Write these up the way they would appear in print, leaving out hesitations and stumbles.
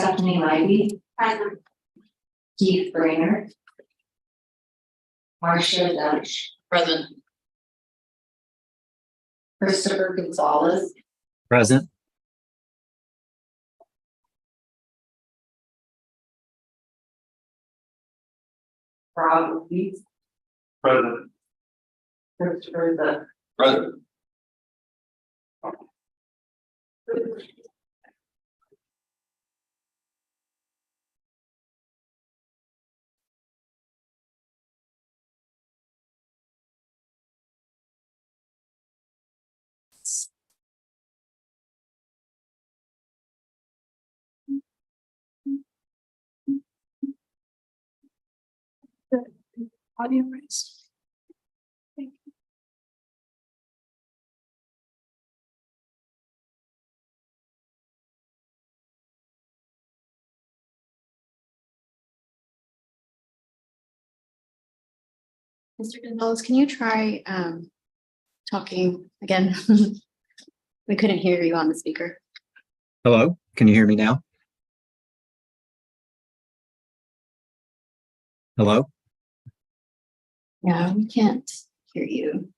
Stephanie Levy. Present. Keith Brainerd. Marcia Dutch. Present. Christopher Gonzalez. Present. Rob Leeds. Present. Christopher the. Present. Audio rights. Thank you. Mr. Gonzalez, can you try talking again? We couldn't hear you on the speaker. Hello, can you hear me now? Hello? Yeah, we can't hear you.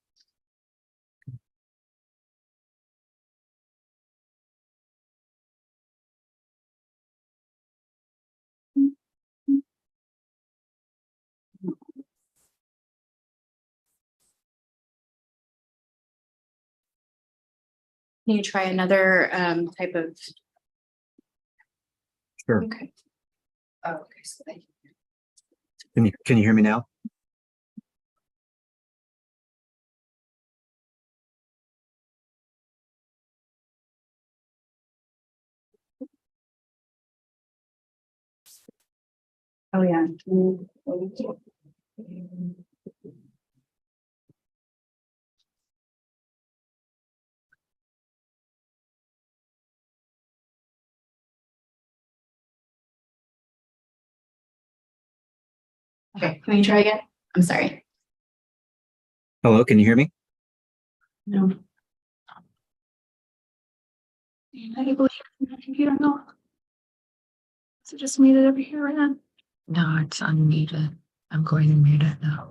Can you try another type of? Sure. Okay. Oh, okay, so thank you. Can you hear me now? Oh, yeah. Okay, can we try again? I'm sorry. Hello, can you hear me? No. I believe my computer no. So just mute it over here right now. No, it's unmuted. I'm going to mute it now.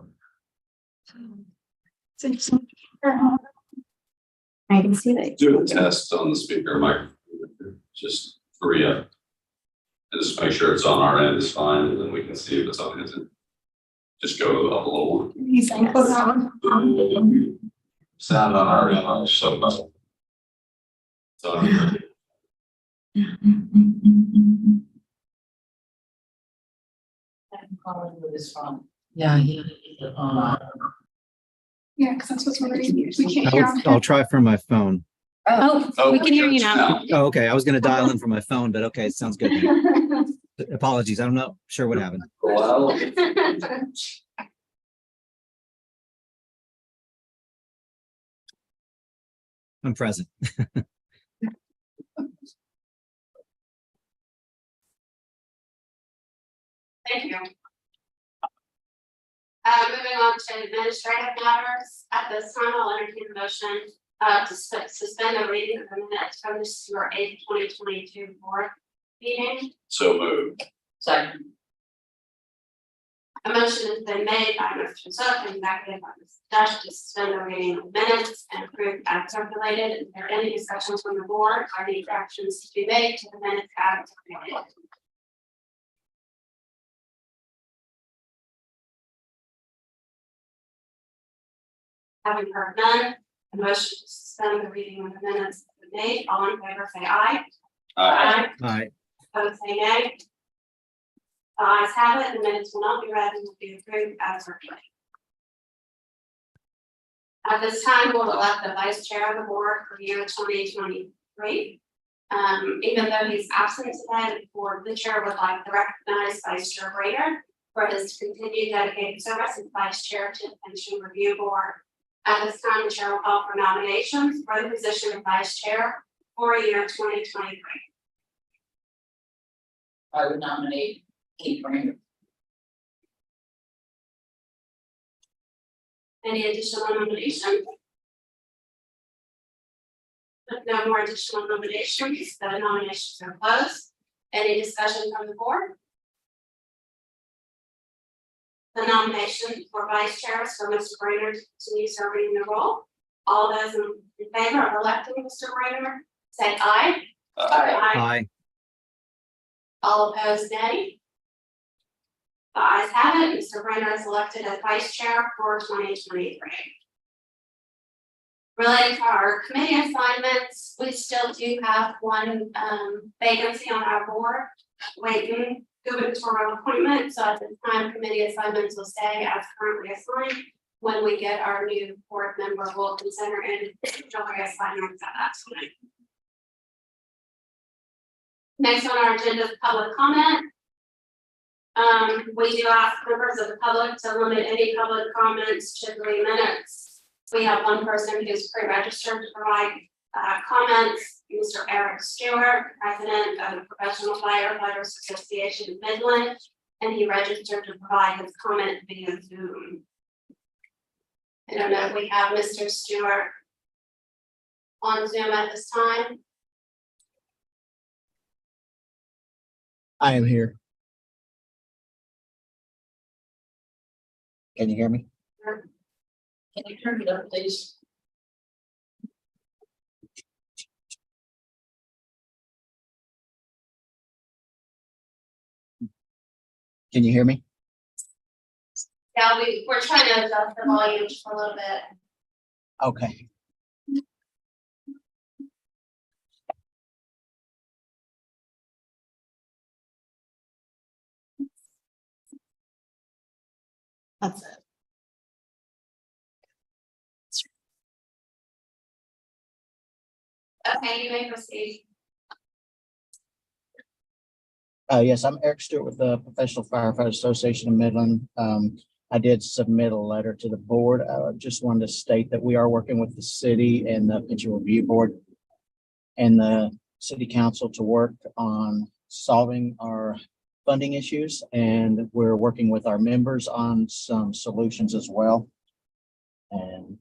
So just I can see that. Do a test on the speaker microphone. Just three up. And just make sure it's on our end is fine, and then we can see if it's on his end. Just go up a little. He's saying, "Close that one." Sound on our end, so much. It's on here. I'm calling with his phone. Yeah, Yeah, because that's what's worrying me. We can't hear him. I'll try from my phone. Oh, we can hear you now. Oh, okay, I was gonna dial in from my phone, but okay, sounds good. Apologies, I'm not sure what happened. Well, I'm present. Thank you. Moving on to administrative matters, at this time, I'll entertain a motion to suspend the reading of the minutes from the December 8th, 2022 board meeting. so moved. Second. A motion has been made by Mr. Zook and seconded by Ms. Dash to suspend the reading of minutes and approve as circulated. Is there any discussions from the board or any corrections to be made to the minutes as circulated? Having heard none, a motion to suspend the reading of the minutes has been made. All in favor, say aye. Aye. All right, Opposed, say nay. The ayes have it, the minutes will not be read and will be approved as circulated. At this time, we'll elect the vice chair of the board for year 2023. Even though he's absent today, the board, the chair would like to recognize Vice Chair Brader for his continued dedicated service as vice chair to the Pension Review Board. At this time, the chair will call for nominations for the position of vice chair for year 2023. I would nominate Keith Brainerd. Any additional nominations? With no more additional nominations, the nominations are closed. Any discussion from the board? The nomination for vice chair is for Mr. Brainerd to continue serving in the role. All those in favor of electing Mr. Brainerd, say aye. Aye. All opposed, nay. The ayes have it. Mr. Brainerd is elected as vice chair for 2023. Related to our committee assignments, we still do have one vacancy on our board, waiting gubernatorial appointment. So at this time, committee assignments will stay as currently assigned. When we get our new board member, we'll consider individual assignments at that time. Next on our agenda is public comment. We do ask members of the public to limit any public comments to 3 minutes. We have one person who's pre-registered to provide comments, Mr. Eric Stewart, president of the Professional Firefighters Association of Midland, and he registered to provide his comment via Zoom. I don't know if we have Mr. Stewart on Zoom at this time. I am here. Can you hear me? Can you turn it up, please? Can you hear me? Yeah, we're trying to adjust the volume just a little bit. Okay. That's it. Okay, you may proceed. Yes, I'm Eric Stewart with the Professional Firefighters Association of Midland. I did submit a letter to the board. I just wanted to state that we are working with the city and the pension review board and the city council to work on solving our funding issues. And we're working with our members on some solutions as well. And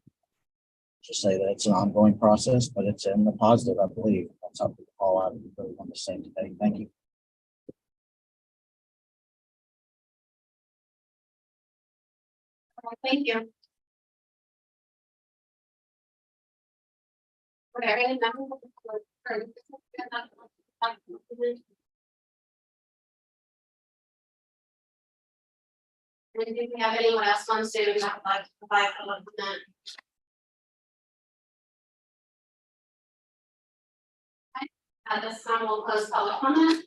just say that it's an ongoing process, but it's in the positive, I believe. That's all I really want to say today. Thank you. Thank you. Okay, do we have anyone else wants to like provide public comment? At this time, we'll close public comment.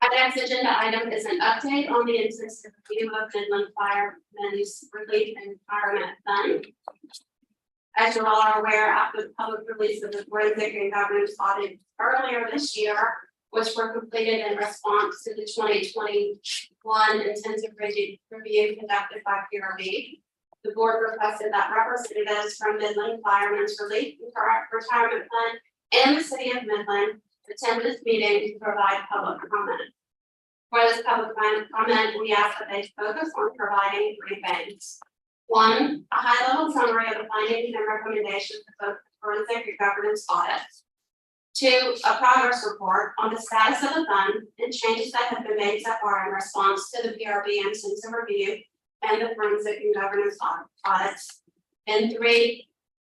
Our next agenda item is an update on the intensive review of Midland Firemen's Relief and Retirement Fund. As you all are aware, after the public release of the forensic and governance audit earlier this year, which were completed in response to the 2021 intensive review conducted by PRB, the board requested that representatives from Midland Firemen's Relief and Retirement Fund and the city of Midland attend this meeting to provide public comment. For this public comment, we ask that they focus on providing 3 things. 1, a high-level summary of the findings and recommendations of both the forensic and governance audits. 2, a progress report on the status of the fund and changes that have been made so far in response to the PRB intensive review and the forensic and governance audits. And 3,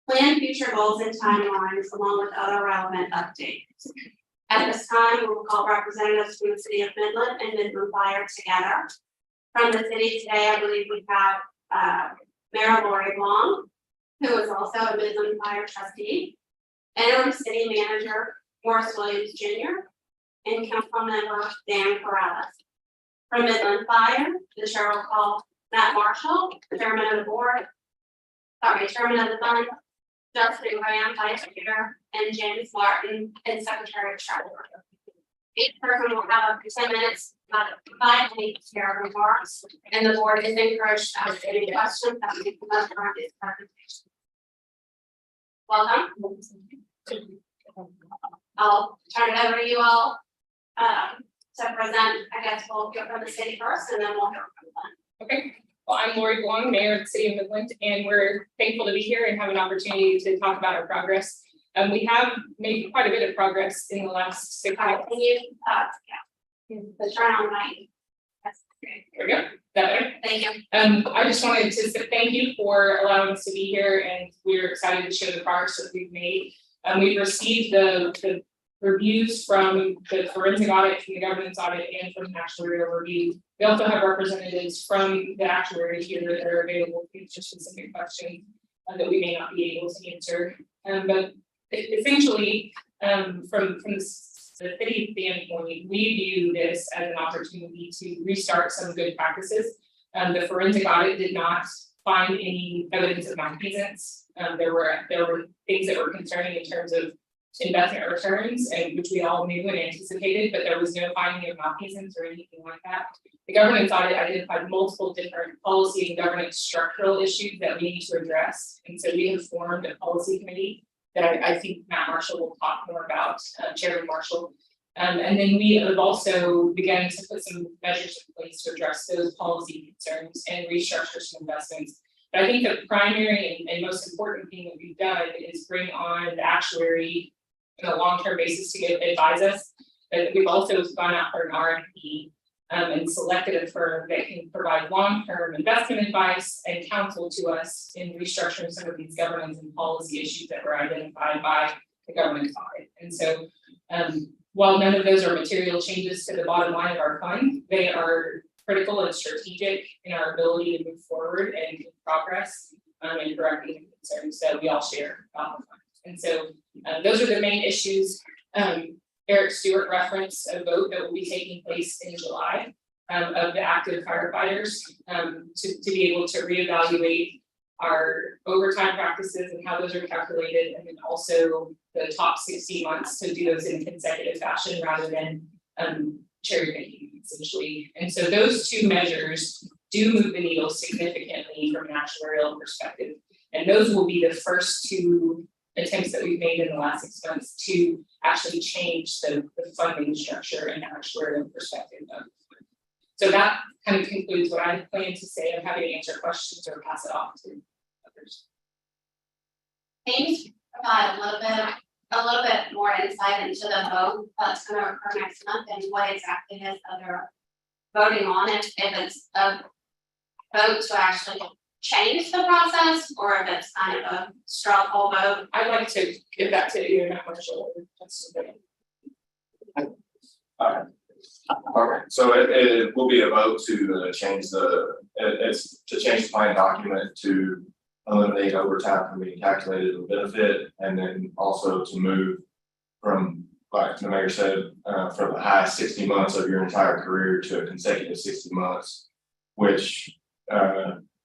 plan future goals and timelines along with other relevant updates. At this time, we will call representatives from the city of Midland and Midland Fire together. From the city today, I believe we have Mayor Lori Long, who is also a Midland Fire trustee, interim city manager Morris Williams Jr., and council member Dan Corrales. From Midland Fire, the chair will call Matt Marshall, chairman of the board, chairman of the fund, Justin Graham, vice chair, and James Martin, and secretary treasurer. Each person will have up to 10 minutes, 5 minutes chair remarks, and the board is encouraged to ask any questions that may come up during this presentation. Welcome. I'll turn it over to you all to present. I guess we'll go from the city first, and then we'll go from the fund. Okay, well, I'm Lori Long, Mayor of the City of Midland, and we're thankful to be here and have an opportunity to talk about our progress We have made quite a bit of progress in the last 6 months. Can you, the turn on mic? That's great. There we go. Is that better? Thank you. I just wanted to say thank you for allowing us to be here, and we're excited to share the progress that we've made. We've received the reviews from the forensic audit, from the governance audit, and from the actuarial review. We also have representatives from the actuary here that are available to answer specific questions that we may not be able to answer. But essentially, from the city standpoint, we view this as an opportunity to restart some good practices. The forensic audit did not find any evidence of malfeasance. There were things that were concerning in terms of investment returns, and which we all knew and anticipated, but there was no finding of malfeasance or anything like that. The governance audit identified multiple different policy and governance structural issues that we need to address. And so we have formed a policy committee that I think Matt Marshall will talk more about, Chairman Marshall. And then we have also begun to put some measures in place to address those policy concerns and restructure some investments. But I think the primary and most important thing that we've done is bring on the actuary on a long-term basis to advise us. But we've also gone out for an RFP and selected a firm that can provide long-term investment advice and counsel to us in restructuring some of these governance and policy issues that were identified by the government audit. And so while none of those are material changes to the bottom line of our fund, they are critical and strategic in our ability to move forward and progress and correcting concerns that we all share about the fund. And so those are the main issues. Eric Stewart referenced a vote that will be taking place in July of the active firefighters to be able to reevaluate our overtime practices and how those are calculated, and then also the top 60 months to do those in consecutive fashion rather than cherry picking essentially. And so those two measures do move the needle significantly from an actuarial perspective. And those will be the first two attempts that we've made in the last 6 months to actually change the funding structure and actuarial perspective of. So that kind of concludes what I plan to say. I'm happy to answer questions or pass it off to others. Can you provide a little bit more insight into the vote that's going to occur next month and what exactly it is that they're voting on, if it's a vote to actually change the process or if it's kind of a straw poll vote? I'd like to give that to you, Matt Marshall. Okay, so it will be a vote to change the plan document to eliminate overtime from being calculated as a benefit, and then also to move from, like the mayor said, from the high 60 months of your entire career to a consecutive 60 months, which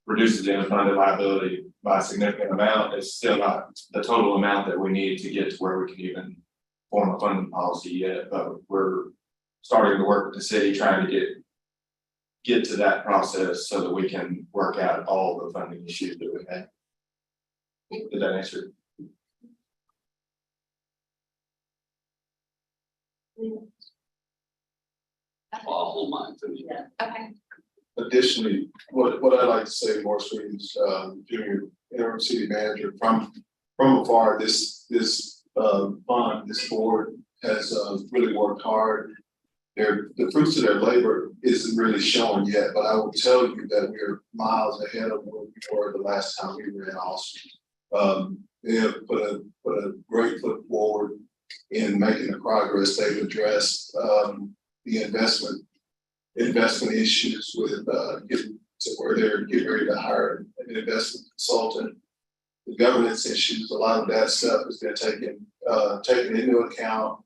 reduces the unfunded liability by a significant amount. It's still not the total amount that we need to get to where we can even form a funding policy yet, but we're starting to work with the city, trying to get to that process so that we can work out all the funding issues that we have. Did that answer? I'll hold mine to you. Okay. Additionally, what I'd like to say more sweet is Junior interim city manager from afar, this fund, this board has really worked hard. The fruits of their labor isn't really showing yet, but I will tell you that we're miles ahead of where we were the last time we were in Austin. They have put a great foot forward in making the progress. They've addressed the investment issues with getting to where they're getting ready to hire an investment consultant. The governance issues, a lot of that stuff has been taken into account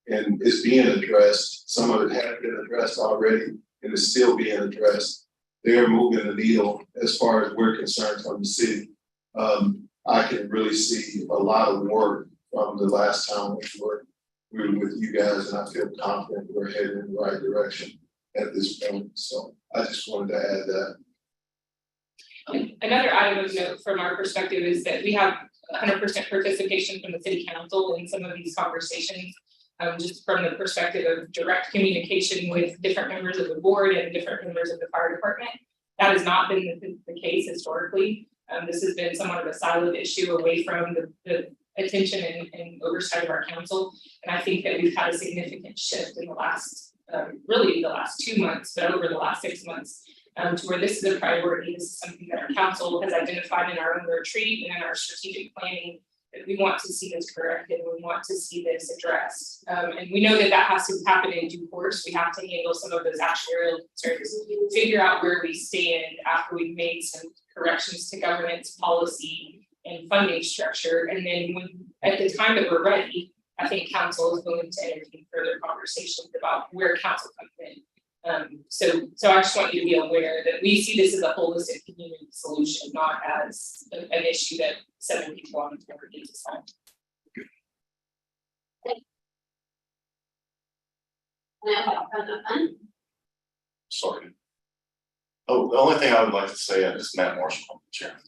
and is being addressed. Some of it has been addressed already and is still being addressed. They are moving the needle as far as we're concerned from the city. I can really see a lot of work from the last time we were with you guys, and I feel confident we're heading in the right direction at this point. So I just wanted to add that. Another item of note from our perspective is that we have 100% participation from the city council in some of these conversations, just from the perspective of direct communication with different members of the board and different members of the fire department. That has not been the case historically. This has been somewhat of a siloed issue away from the attention and oversight of our council. And I think that we've had a significant shift in the last, really the last 2 months, but over the last 6 months, to where this is a priority. This is something that our council has identified in our own retreat and in our strategic planning, that we want to see this corrected, we want to see this addressed. And we know that that has to happen in due course. We have to handle some of those actuarial concerns, figure out where we stand after we've made some corrections to governance, policy, and funding structure. And then when, at the time that we're ready, I think council is willing to entertain further conversations about where council comes in. So I just want you to be aware that we see this as a holistic community solution, not as an issue that 7 people on the board need to solve. Sorry. Oh, the only thing I would like to say, I just Matt Marshall, Chairman.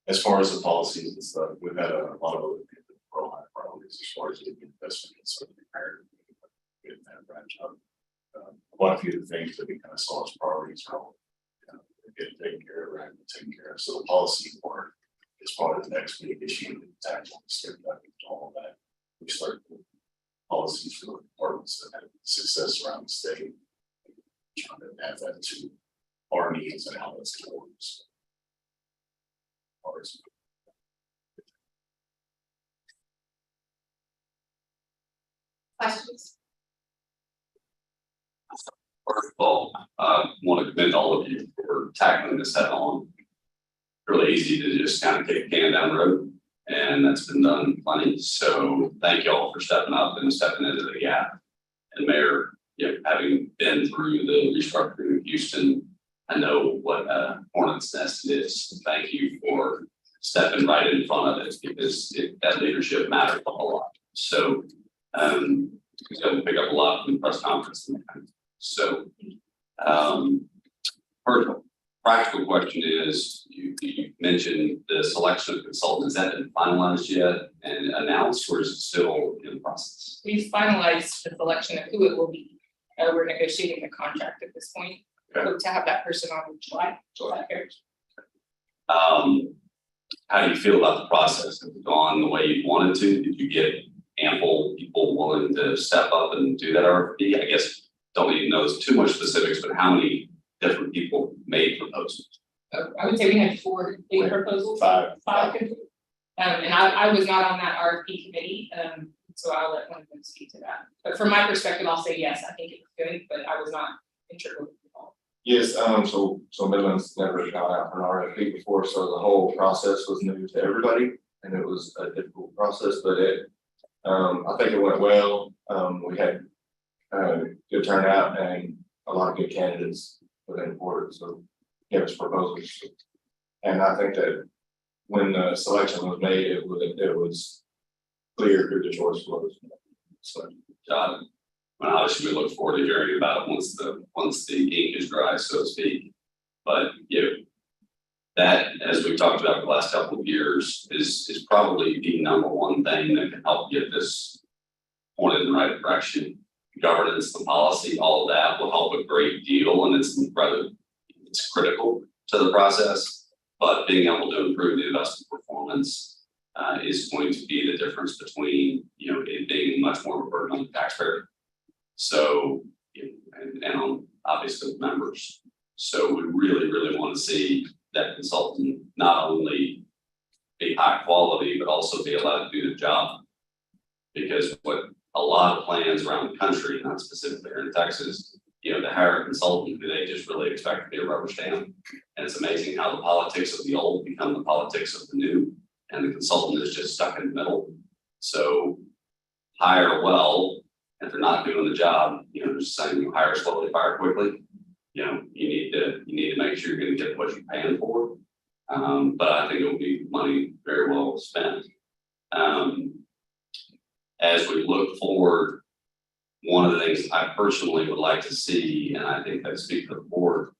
As far as the policies and stuff, we've had a lot of other people for high priorities as far as the investment and stuff. We didn't have a right job. Quite a few of the things that we kind of saw as priorities are all getting taken care of, right, taken care of. So the policy part is part of the next big issue that tackle all of that. We start with policies for departments that have success around the state, trying to add that to our needs and how that's towards ours. Questions? First of all, I want to commend all of you for tackling this head on. Really easy to just kind of kick a can down the road, and that's been done plenty. So thank you all for stepping up and stepping into the gap. And Mayor, having been through the restructuring of Houston, I know what a hornet's nest it is. Thank you for stepping right in front of it, because that leadership matters a whole lot. So because I will pick up a lot from the press conference. So first practical question is, you mentioned the selection of consultants. Has that been finalized yet and announced, or is it still in the process? We've finalized the selection of who it will be. We're negotiating a contract at this point. Okay. Hope to have that person on July 3rd. How do you feel about the process? Has it gone the way you wanted to? Did you get ample people willing to step up and do that RFP? I guess don't need to know too much specifics, but how many different people made proposals? I would say we had 4 big proposals. Five. And I was not on that RFP committee, so I'll let one of them speak to that. But from my perspective, I'll say yes, I think it was good, but I was not integral. Yes, so Midland's never gone out for an RFP before, so the whole process was new to everybody, and it was a difficult process, but I think it went well. We had good turnout and a lot of good candidates within forward, so gave us proposals. And I think that when the selection was made, it was clear who the choice was. So Well, obviously, we look forward to hearing about it once the ink is dry, so to speak. But that, as we've talked about the last couple of years, is probably the number one thing that can help get this pointed in the right direction. Governance, the policy, all of that will help a great deal, and it's critical to the process. But being able to improve the investment performance is going to be the difference between it being much more of a burden on the taxpayer. So, and on obviously the members. So we really, really want to see that consultant not only be high quality, but also be allowed to do the job. Because what a lot of plans around the country, not specifically here in Texas, to hire a consultant who they just really expect to be a rubber stamp. And it's amazing how the politics of the old become the politics of the new, and the consultant is just stuck in the middle. So hire well. If they're not doing the job, just saying hire slowly, fire quickly. You need to make sure you're going to get what you're paying for. But I think it will be money very well spent. As we look forward, one of the things I personally would like to see, and I think I speak for the board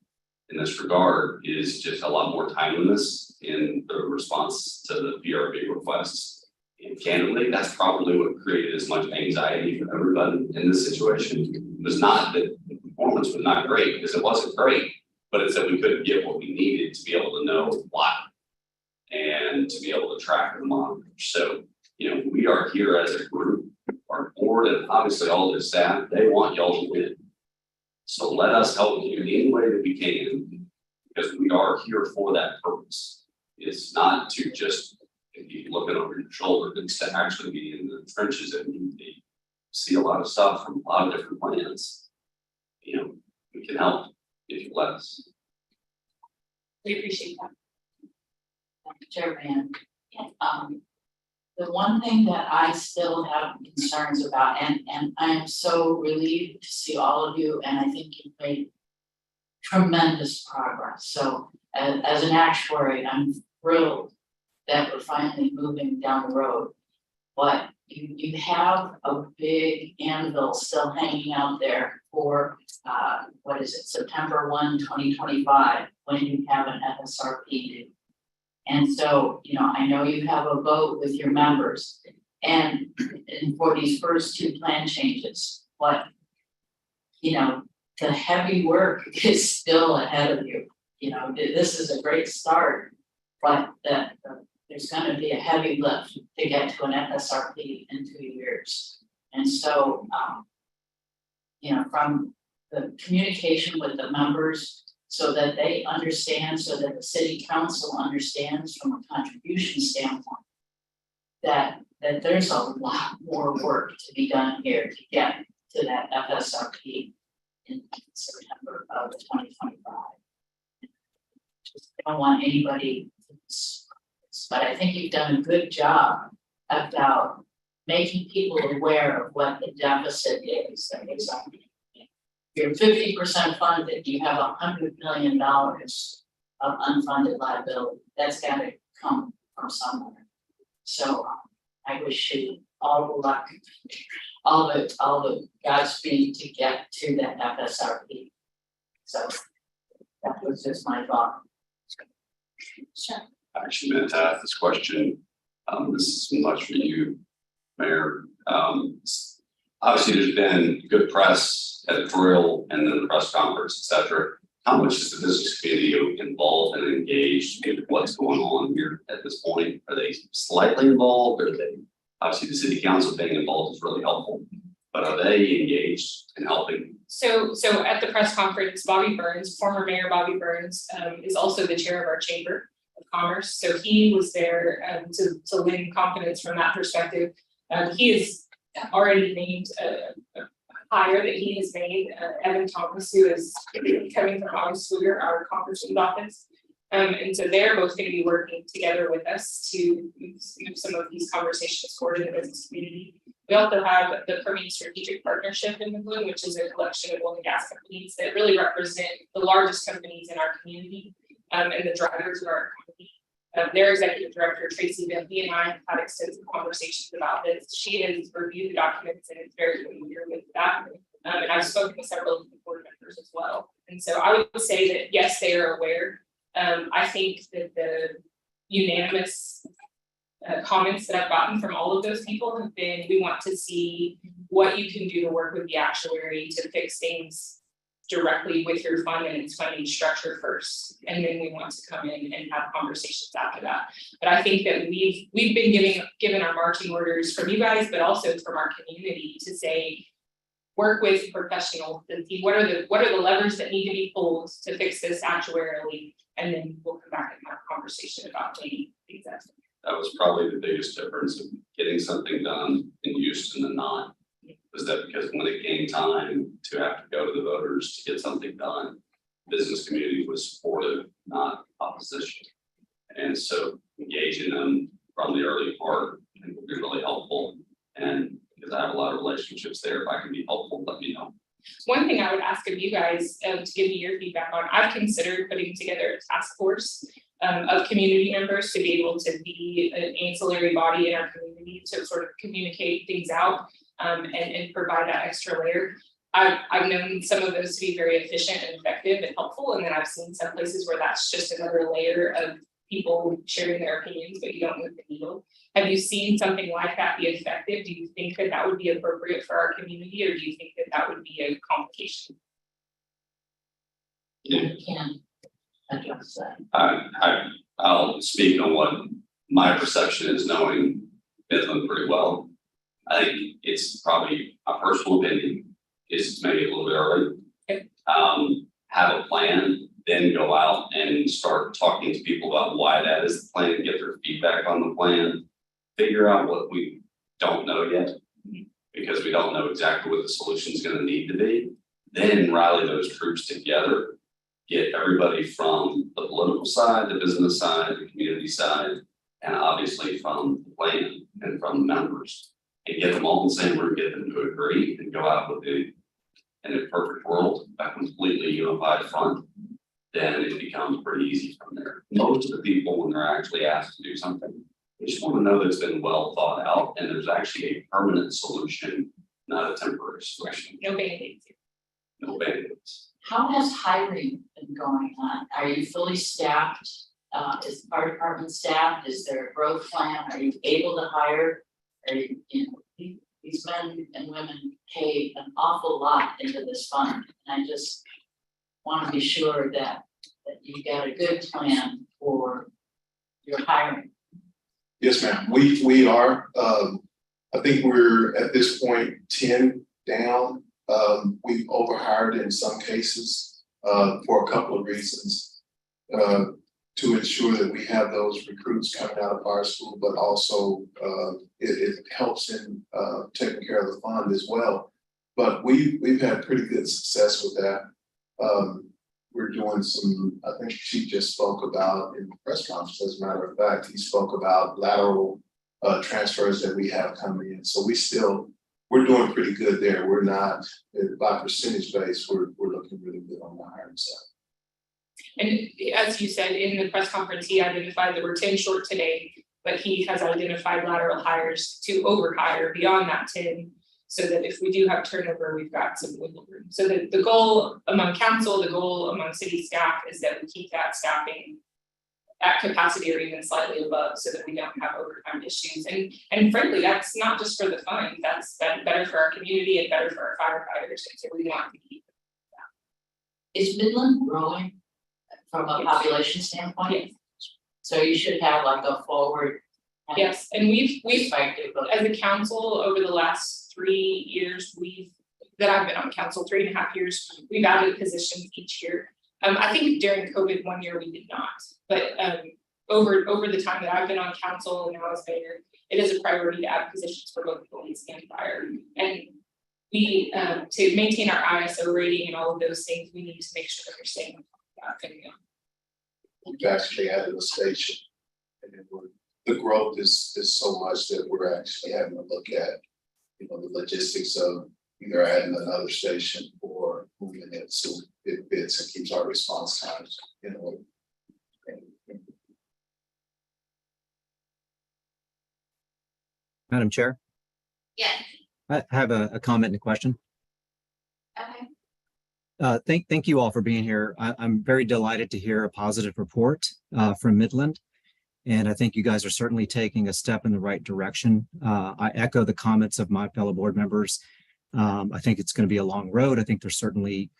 in this regard, is just a lot more timeliness in the response to the PRB requests. And candidly, that's probably what created as much anxiety for everybody in this situation. It was not that the performance was not great, because it wasn't great, but it's that we couldn't get what we needed to be able to know why and to be able to track and monitor. So, we are here as a group, our board and obviously all the staff, they want y'all to win. So let us help you in any way that we can, because we are here for that purpose. It's not to just be looking over your shoulder, it's to actually be in the trenches and we see a lot of stuff from a lot of different plans. We can help if you let us. We appreciate that. Chairman, the one thing that I still have concerns about, and I am so relieved to see all of you, and I think you've made tremendous progress. So as an actuary, I'm thrilled that we're finally moving down the road. But you have a big anvil still hanging out there for, what is it, September 1, 2025, when you have an FSRP due. And so, I know you have a vote with your members and for these first two plan changes, but the heavy work is still ahead of you. This is a great start, but there's gonna be a heavy lift to get to an FSRP in 2 years. And so, from the communication with the members, so that they understand, so that the city council understands from a contribution standpoint, that there's a lot more work to be done here to get to that FSRP in September of 2025. Just don't want anybody to miss this, but I think you've done a good job about making people aware of what the deficit is that is on. You're 50% funded, you have $100 million of unfunded liability. That's got to come from somewhere. So I wish you all the luck, all the Godspeed to get to that FSRP. So that was just my thought. Sure. I actually meant to ask this question. This is much for you, Mayor. Obviously, there's been good press, editorial, and then the press conference, et cetera. How much is the business community involved and engaged in what's going on here at this point? Are they slightly involved? Or are they, obviously, the city council being involved is really helpful, but are they engaged in helping? So at the press conference, Bobby Burns, former Mayor Bobby Burns, is also the chair of our Chamber of Commerce. So he was there to win confidence from that perspective. He is already named a hire that he has made, Evan Thomas, who is coming from August Fluger, our congressman's office. And so they're both going to be working together with us to move some of these conversations forward in the business community. We also have the Permian Strategic Partnership in Midland, which is a collection of oil and gas companies that really represent the largest companies in our community and the drivers of our economy. Their executive director, Tracy Bill, he and I have had extensive conversations about this. She has reviewed the documents and is very familiar with that. And I've spoken with several of the board members as well. And so I would say that, yes, they are aware. I think that the unanimous comments that I've gotten from all of those people have been, we want to see what you can do to work with the actuary to fix things directly with your fund and its funding structure first, and then we want to come in and have conversations after that. But I think that we've been given our marching orders from you guys, but also from our community to say, work with professionals and see what are the levers that need to be pulled to fix this actuarially, and then we'll come back and have a conversation about any things else. That was probably the biggest difference of getting something done in Houston and not. Was that because when it came time to have to go to the voters to get something done, business community was supportive, not opposition. And so engaging them from the early part would be really helpful. And because I have a lot of relationships there, if I can be helpful, let me know. One thing I would ask of you guys to give me your feedback on, I've considered putting together a task force of community members to be able to be an ancillary body in our community to sort of communicate things out and provide that extra layer. I've known some of those to be very efficient and effective and helpful, and then I've seen some places where that's just another layer of people sharing their opinions, but you don't move the needle. Have you seen something like that be effective? Do you think that that would be appropriate for our community, or do you think that that would be a complication? I can address that. I'll speak on what my perception is knowing Midland pretty well. I think it's probably a personal opinion is maybe a little bit early. Okay. Have a plan, then go out and start talking to people about why that is the plan, get their feedback on the plan, figure out what we don't know yet, because we don't know exactly what the solution is going to need to be. Then rally those troops together, get everybody from the political side, the business side, the community side, and obviously from the plan and from the members, and get them all in the same room, get them to agree and go out with in a perfect world, a completely unified front, then it becomes pretty easy from there. Most of the people, when they're actually asked to do something, they just want to know that it's been well thought out and there's actually a permanent solution, not a temporary solution. No band-aids. No band-aids. How has hiring been going on? Are you fully staffed? Is the fire department staffed? Is there a growth plan? Are you able to hire? Are you, these men and women pay an awful lot into this fund. And I just want to be sure that you got a good plan for your hiring. Yes, ma'am. We are, I think we're at this point 10 down. We've overhired in some cases for a couple of reasons. To ensure that we have those recruits coming out of fire school, but also it helps in taking care of the fund as well. But we've had pretty good success with that. We're doing some, I think she just spoke about in the press conference, as a matter of fact, he spoke about lateral transfers that we have coming in. So we're doing pretty good there. We're not, by percentage base, we're looking really good on the hiring side. And as you said in the press conference, he identified that we're 10 short today, but he has identified lateral hires to overhire beyond that 10, so that if we do have turnover, we've got some wiggle room. So the goal among council, the goal among city staff is that we keep that staffing at capacity or even slightly above, so that we don't have overtime issues. And frankly, that's not just for the fund, that's better for our community and better for our firefighters. So we want to keep that. Is Midland growing from a population standpoint? Yes. So you should have like a forward. Yes, and we've perspective of- as a council over the last 3 years, that I've been on council, 3.5 years, we've added positions each year. I think during COVID 1 year we did not, but over the time that I've been on council and now as mayor, it is a priority to add positions for both police and fire. And we to maintain our ISO rating and all of those things, we need to make sure that we're staying. We've actually added a station, and then the growth is so much that we're actually having to look at, the logistics of either adding another station or moving it so it fits and keeps our response times, Madam Chair, Yes, I have a comment and a question. okay. Thank you all for being here. I'm very delighted to hear a positive report from Midland. And I think you guys are certainly taking a step in the right direction. I echo the comments of my fellow board members. I think it's going to be a long road. I think there's certainly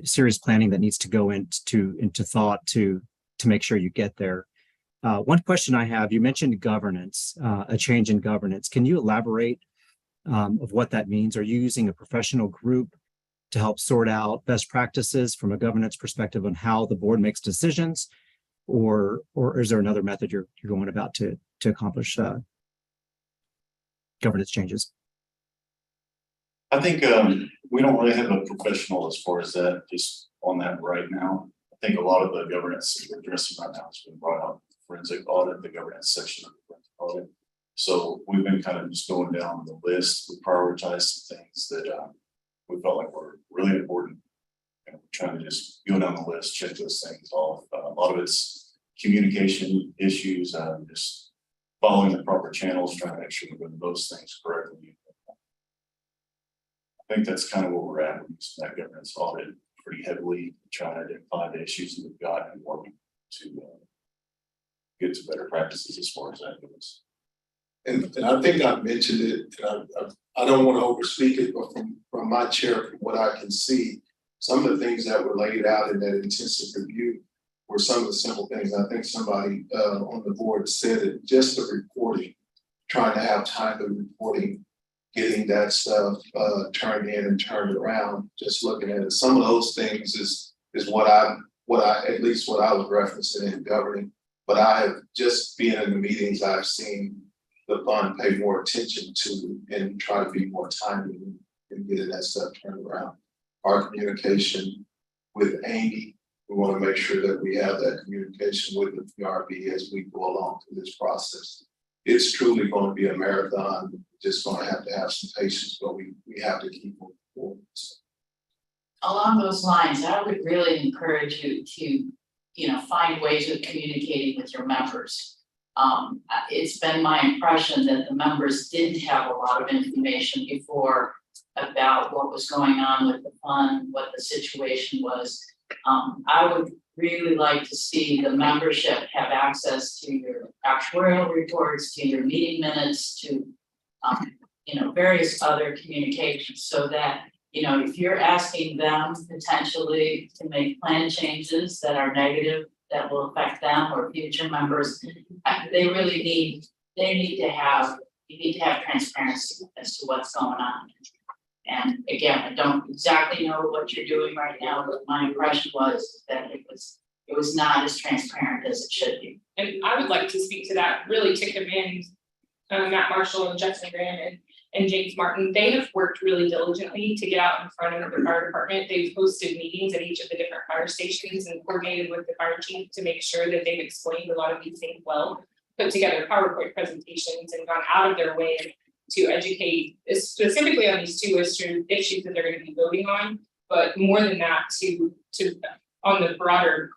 serious planning that needs to go into thought to make sure you get there. One question I have, you mentioned governance, a change in governance. Can you elaborate of what that means? Are you using a professional group to help sort out best practices from a governance perspective on how the board makes decisions? Or is there another method you're going about to accomplish governance changes? I think we don't really have a professional as far as that, just on that right now. I think a lot of the governance that we're addressing right now has been brought up, forensic audit, the governance section of the forensic audit. So we've been kind of just going down the list. We prioritized some things that we felt like were really important. And we're trying to just go down the list, check those things off. A lot of it's communication issues, just following the proper channels, trying to make sure we're doing those things correctly. I think that's kind of where we're at. We're using that governance audit pretty heavily, trying to identify the issues that we've got and working to get to better practices as far as that goes. And I think I mentioned it, and I don't want to overspeak it, but from my chair, from what I can see, some of the things that were laid out in that intensive review were some of the simple things. I think somebody on the board said it, just the reporting, trying to have time for reporting, getting that stuff turned in and turned around, just looking at it. Some of those things is what I, at least what I was referencing in governing. But I have just been in the meetings, I've seen the fund pay more attention to and try to be more timely in getting that stuff turned around. Our communication with Amy, we want to make sure that we have that communication with the PRB as we go along through this process. It's truly going to be a marathon, just going to have some patience, but we have to keep moving forward. Along those lines, I would really encourage you to, find ways of communicating with your members. It's been my impression that the members didn't have a lot of information before about what was going on with the fund, what the situation was. I would really like to see the membership have access to your actuarial reports, to your meeting minutes, to various other communications, so that if you're asking them potentially to make plan changes that are negative, that will affect them or future members, you need to have transparency as to what's going on. And again, I don't exactly know what you're doing right now, but my impression was that it was not as transparent as it should be. And I would like to speak to that, really to commend Matt Marshall and Justin Graham and James Martin. They have worked really diligently to get out in front of the fire department. They've hosted meetings at each of the different fire stations and coordinated with the fire chief to make sure that they've explained a lot of these things well, put together PowerPoint presentations and gone out of their way to educate specifically on these two issues that they're going to be voting on, but more than that, to on the broader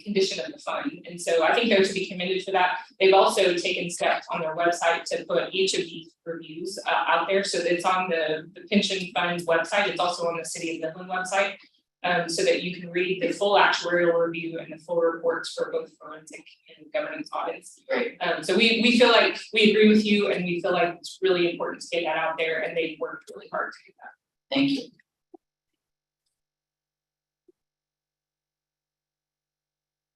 condition of the fund. And so I think they're to be commended for that. They've also taken steps on their website to put each of these reviews out there. So that it's on the pension fund's website. It's also on the City of Midland website, so that you can read the full actuarial review and the full reports for both forensic and governance audits. Great. So we feel like we agree with you, and we feel like it's really important to get that out there, and they've worked really hard to do that. Thank you.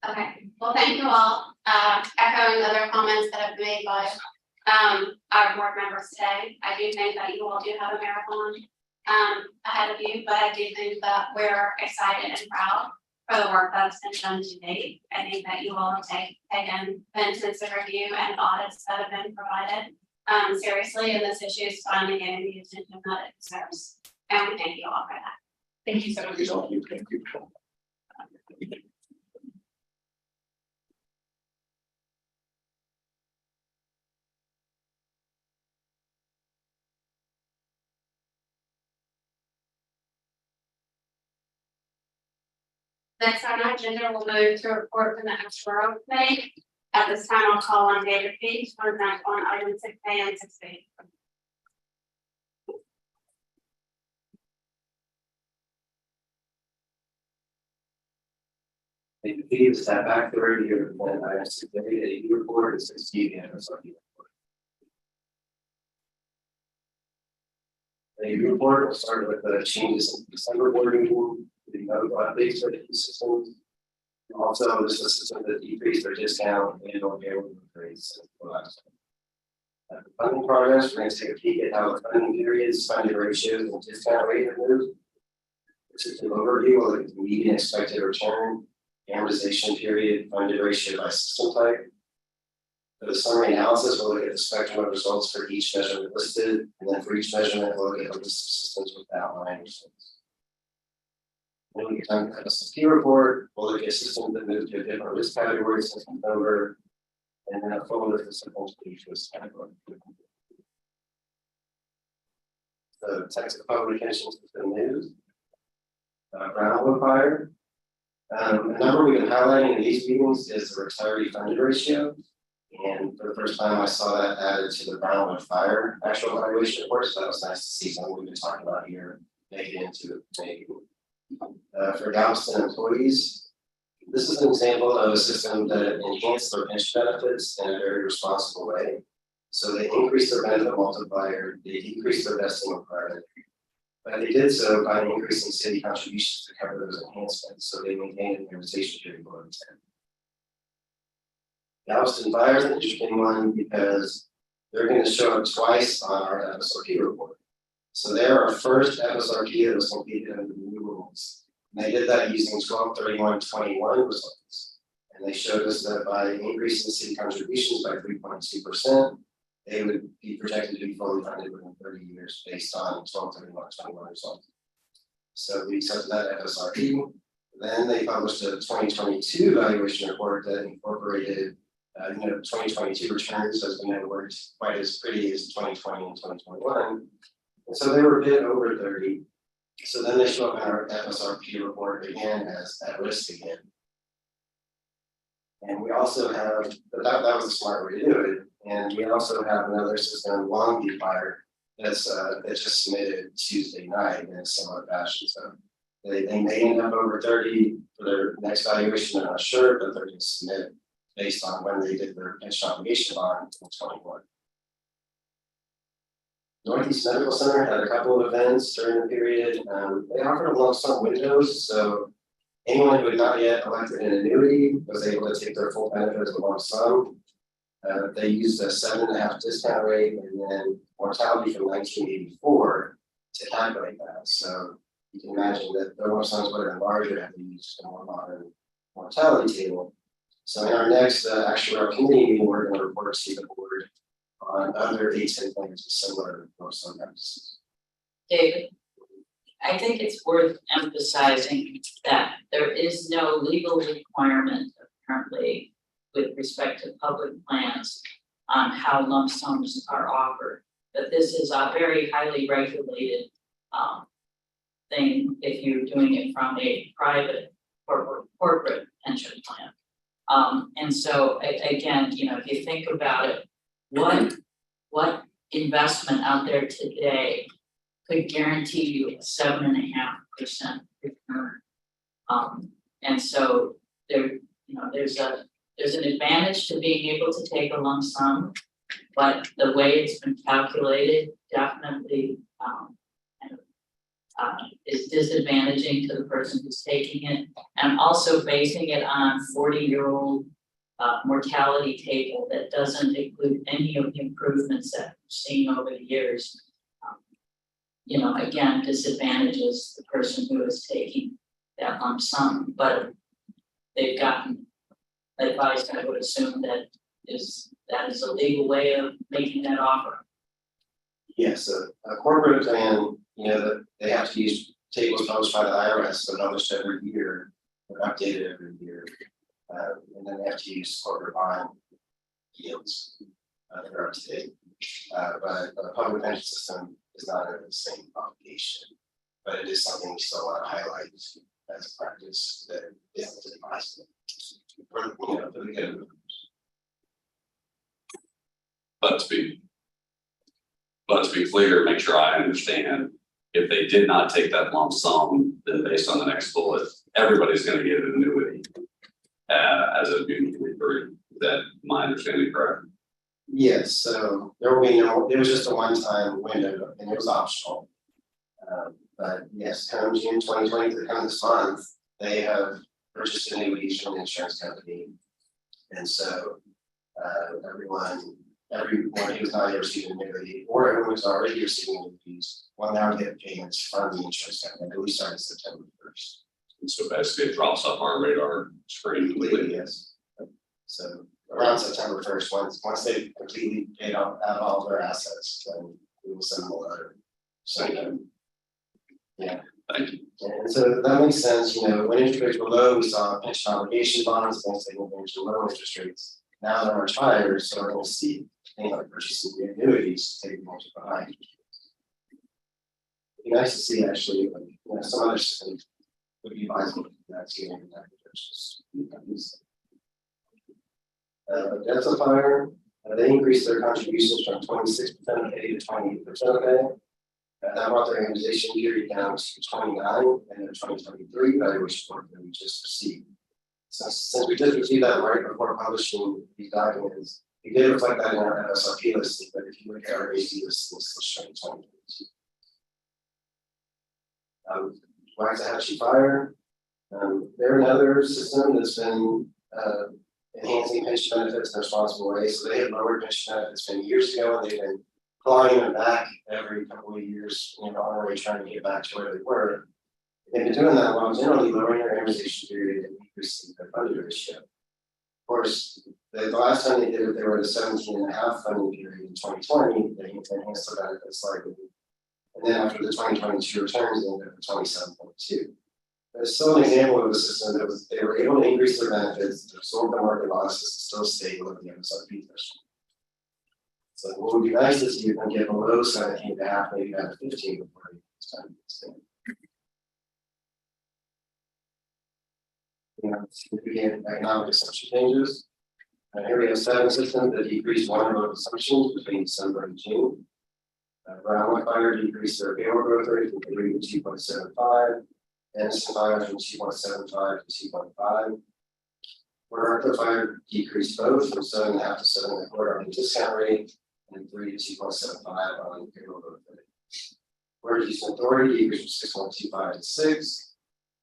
Okay, well, thank you all. Echoing other comments that have been made by our board members today, I do think that you all do have a marathon ahead of you, but I do think that we're excited and proud for the work that's been done to date. I think that you all have taken the intensive review and audits that have been provided seriously, and this issue is finally getting the attention that it deserves. And we thank you all for that. Thank you so much. Thank you. Next on our agenda, we'll move to a report from the actuarial committee. At this time, I'll call on David Page to present on item 6A and 6B. David Page, step back 30 years, and I have submitted a report and 60 and something. The report will start with the changes in December board meeting, the updates for the systems. Also, this is a system that decreased their discount and or payroll rates. Funding progress, we're going to take a peek at how the funding periods, funding ratios, and discount rate have moved. System overview of the median expected return, amortization period, funded ratio by system type. For the summary analysis, we'll look at the spectrum of results for each measurement listed, and then for each measurement, we'll look at a list of systems with outline results. Then we get time to S&P report, we'll look at systems that move to a different risk category system number, and then a full list of systems for each risk category. The text of publications has been news. Brownwood fire. A number we've been highlighting in these meetings is the retiree funded ratio. And for the first time, I saw that added to the Brownwood fire actual evaluation report. So that was nice to see something we've been talking about here, make it into it. For Galveston employees, this is an example of a system that enhanced their pension benefits in a very responsible way. So they increased their benefit multiplier, they decreased their vesting requirement, But they did so by increasing city contributions to cover those enhancements, so they maintained an amortization period below 10. Galveston Fire is an interesting one because they're going to show up twice on our FSRP report. So they're our first FSRP that was completed under the new rules. And they did that using 12/31/21 results. And they showed us that by increasing city contributions by 3.2%, they would be projected to be fully funded within 30 years based on 12/31/21 results. So we accepted that FSRP. Then they published a 2022 evaluation report that incorporated 2022 returns as we know weren't quite as pretty as 2020 and 2021. And so they were a bit over 30. So then they show up in our FSRP report again as at risk again. And we also have, that was a smart way to do it. And we also have another system, Longview Fire, that just submitted Tuesday night in a similar fashion. So they may end up over 30 for their next valuation. I'm not sure, but they're going to submit based on when they did their pension obligation bond in 2021. Northeast Medical Center had a couple of events during the period. They offered lump sum windows, so anyone who had not yet elected an annuity was able to take their full benefit as a lump sum. They used a 7.5 discount rate and then mortality from 1984 to calculate that. So you can imagine that the lump sums would have been larger had they used a more modern mortality table. So in our next actuarial committee meeting, we're going to report to the board on other 810 plans with similar lump sum practices. David, I think it's worth emphasizing that there is no legal requirement currently with respect to public plans on how lump sums are offered. But this is a very highly regulated thing if you're doing it from a private corporate pension plan. And so again, if you think about it, what investment out there today could guarantee you a 7.5% return? And so there's an advantage to being able to take a lump sum, but the way it's been calculated definitely is disadvantaging to the person who's taking it, and also basing it on 40-year-old mortality table that doesn't include any of the improvements that we've seen over the years. Again, disadvantages the person who is taking that lump sum, but they've gotten advice, I would assume that is a legal way of making that offer. Yes, a corporate plan, that they have to use tables published by the IRS, so published every year, or updated every year. And then they have to use corporate bond yields that are up to date. But the public pension system is not under the same obligation, but it is something we still want to highlight as a practice that is advisable. But to be clear, make sure I understand, if they did not take that lump sum, then based on the next bullet, everybody's going to get an annuity as a new recruit. Is that my understanding correct? Yes, so there will be it was just a one-time window and it was optional. But yes, come June 2020, come this month, they have purchased annuities from the insurance company. And so everyone who's not yet receiving an annuity, or everyone who's already receiving annuities, will now get payments from the insurance company. I believe starting September 1st. And so basically it drops off our radar screen completely. Yes. So around September 1st, once they've completely paid out all their assets, then we will send them a letter. So yeah. Thank you. And so that makes sense. When interest rates were low, we saw pension obligation bonds, things taking advantage of low interest rates. Now they're much higher, so we're going to see things like purchasing annuities take advantage of high interest rates. It'd be nice to see actually, some other systems would be advisable that's getting that purchase. Delta Fire, they increased their contributions from 26% of pay to 28% of pay. That brought their amortization period down to 29 and the 2023 valuation report that we just received. So since we just received that right before publishing these documents, we did reflect that in our FSRP listing, but if you look at our AC listing, it's still showing 2022. Waxahachie Fire. They're another system that's been enhancing pension benefits in a responsible way. So they had lowered pension benefits many years ago, and they've been clawing them back every couple of years, on our way trying to get back to where they were. They've been doing that while generally lowering their amortization period and increasing their funding ratio. Of course, the last time they did it, they were at a 17.5 funding period in 2020. They enhanced the benefits slightly. And then after the 2022 returns, they ended up at 27.2. There's still an example of a system that was, they were able to increase their benefits, to absorb the market losses, still stable at the MSRP threshold. So what would be nice to see if we get below 17.5, maybe down to 15 before it's time to expand. Significant economic assumption changes. And here we have 7 systems that decreased one of those assumptions between December and June. Brown Fire decreased their payroll growth rate from 3 to 2.75. Edison Fire from 2.75 to 2.5. Where Arthur Fire decreased both from 7.5 to 7.25 on the discount rate and 3 to 2.75 on the payroll growth rate. Where Houston Authority decreased from 6.25 to 6.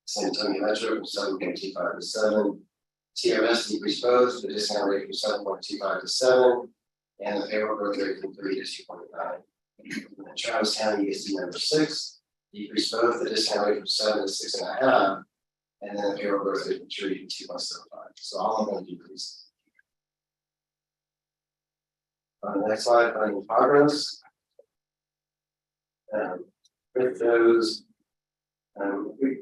San Antonio Metro from 7.25 to 7. TRS decreased both, the discount rate from 7.25 to 7, and the payroll growth rate from 3 to 2.9. Travis County ESD number 6 decreased both, the discount rate from 7 to 6.5, and then the payroll growth rate from 3 to 2.75. So all of them decreased. On the next slide, finding progress. With those.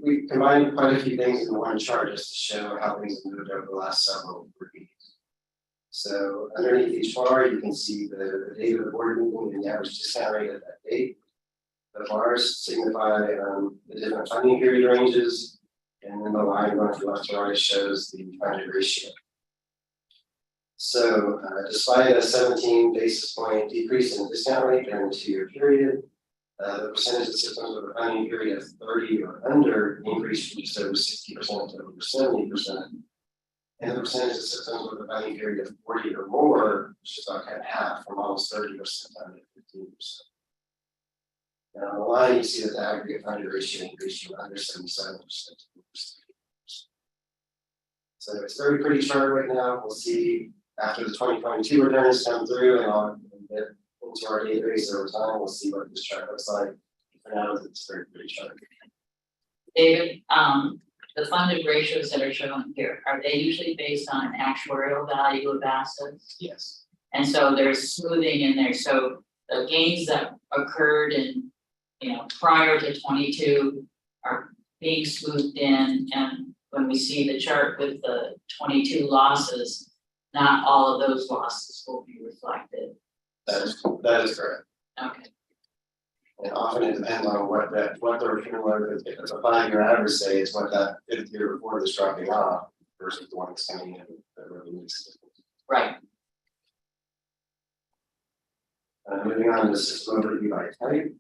We combined quite a few things in one chart just to show how things have moved over the last several weeks. So underneath each bar, you can see the date of the board meeting and the average discount rate at that date. The bars signify the different funding period ranges, and then the line going from left to right shows the funded ratio. So despite a 17 basis point decrease in the discount rate during the 2-year period, the percentage of systems with a funding period of 30 or under increased from just over 60% to over 70%. And the percentage of systems with a funding period of 40 or more, which is about kind of half, from almost 30% down to 15%. And on the line, you see that the aggregate funded ratio increased from under 77% to over 70%. So it's a very pretty chart right now. We'll see after the 2022 returns come through and on get into our database over time, we'll see what this chart looks like. For now, it's a very pretty chart. David, the funded ratios that are shown here, are they usually based on an actuarial value of assets? Yes. And so there's smoothing in there, so the gains that occurred in, prior to 22 are being smoothed in, and when we see the chart with the 22 losses, not all of those losses will be reflected. That is correct. Okay. And often it depends on what the return level is. If it's a 5-year average, say it's what that 5th year report is dropping off versus the one that's coming in that really needs to. Right. Moving on to the system overview by type.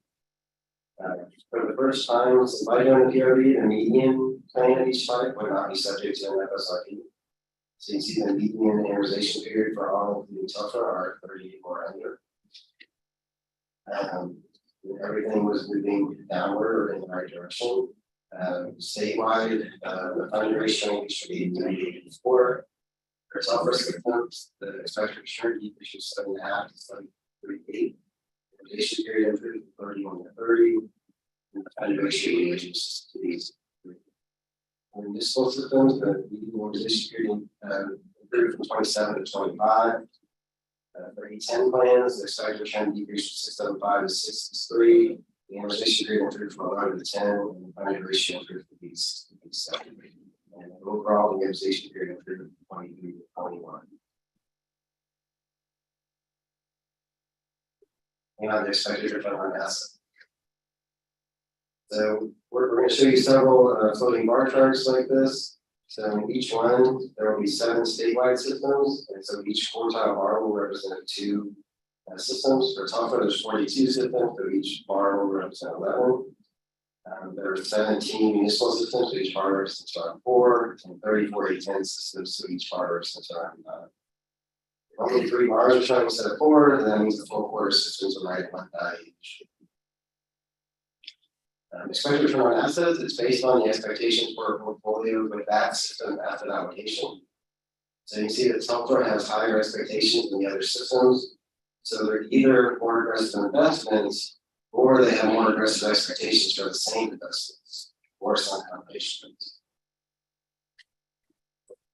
For the first time, since I joined the PRB, the median plan of each type would not be subject to an FSRP. So you can see the median amortization period for all of the TELFA are 30 or under. Everything was moving downward or in the right direction. Statewide, the funding ratio increased from 80 to 84. For TELFA systems, the expected return decreased from 7.5 to 7.38. The amortization period improved from 31 to 30. And the funding ratio increased to these. In municipal systems, the median amortization period improved from 27 to 25. For E10 plans, the expected return decreased from 6.75 to 6.63. The amortization period improved from 11 to 10, and the funding ratio improved from 7. And overall, the amortization period improved from 23 to 21. And the expected return on asset. So we're going to show you several floating bar charts like this. So in each one, there will be 7 statewide systems, and so each quartile bar will represent 2 systems. For TELFA, there's 42 systems, so each bar will represent 11. There are 17 municipal systems, so each bar represents around 4, and 34 A10 systems, so each bar represents around 9. Only 3 bars are showing instead of 4, and that means the full quarter systems are right at 1 value each. Expected return on assets, it's based on the expectations for a portfolio with that system asset allocation. So you see that Telford has higher expectations than the other systems. So they're either more aggressive investments, or they have more aggressive expectations for the same investments, or some combination.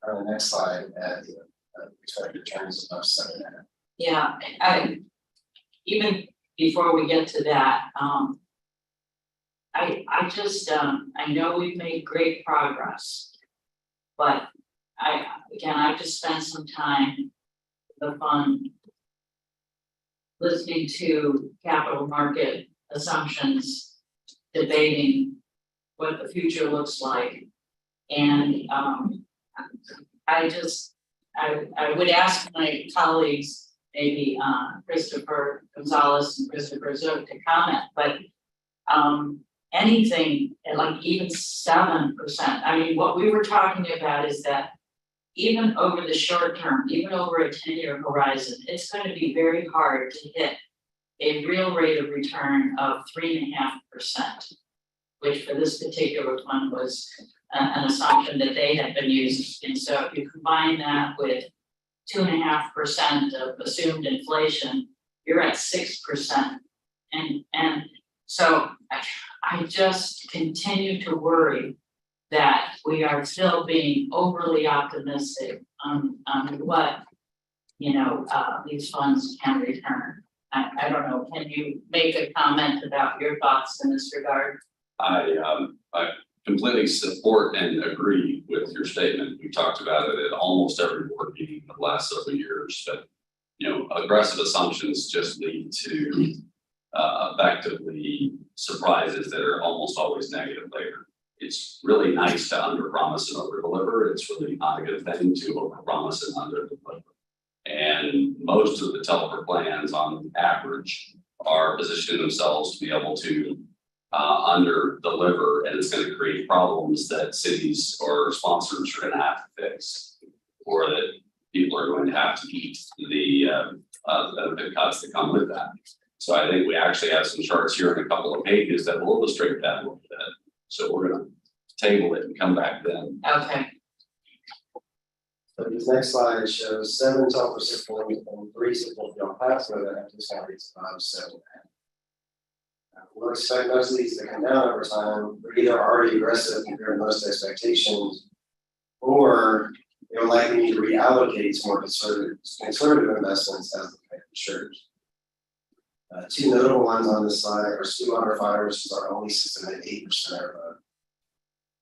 On the next slide, expected returns above 7.5. Yeah, even before we get to that, I just, I know we've made great progress. But I just spent some time, the fund, listening to capital market assumptions, debating what the future looks like. And I would ask my colleagues, maybe Christopher Gonzalez and Christopher Zook to comment, but anything like even 7%. I mean, what we were talking about is that even over the short term, even over a 10-year horizon, it's going to be very hard to hit a real rate of return of 3.5%, which for this particular fund was an assumption that they had been using. And so if you combine that with 2.5% of assumed inflation, you're at 6%. And so I just continue to worry that we are still being overly optimistic on what, these funds can return. I don't know, can you make a comment about your thoughts in this regard? I completely support and agree with your statement. We talked about it at almost every board meeting in the last several years, but aggressive assumptions just lead to effectively surprises that are almost always negative later. It's really nice to underpromise and overdeliver. It's really not a good thing to overpromise and underdeliver. And most of the Telford plans on average are positioning themselves to be able to under deliver, and it's going to create problems that cities or sponsors are going to have to fix, or that people are going to have to eat the benefit cuts that come with that. So I think we actually have some charts here in a couple of pages that will illustrate that a little bit. So we're going to table it and come back then. Okay. So this next slide shows 7 Telford systems and 3 systems on Paso that have discount rates above 7.5. We'll expect most of these to come down over time. They're either already aggressive compared to most expectations, or they'll likely need to reallocate to more conservative investments as the plan matures. 2 notable ones on this slide are Stillwater Fire, which is our only system at 8% or above,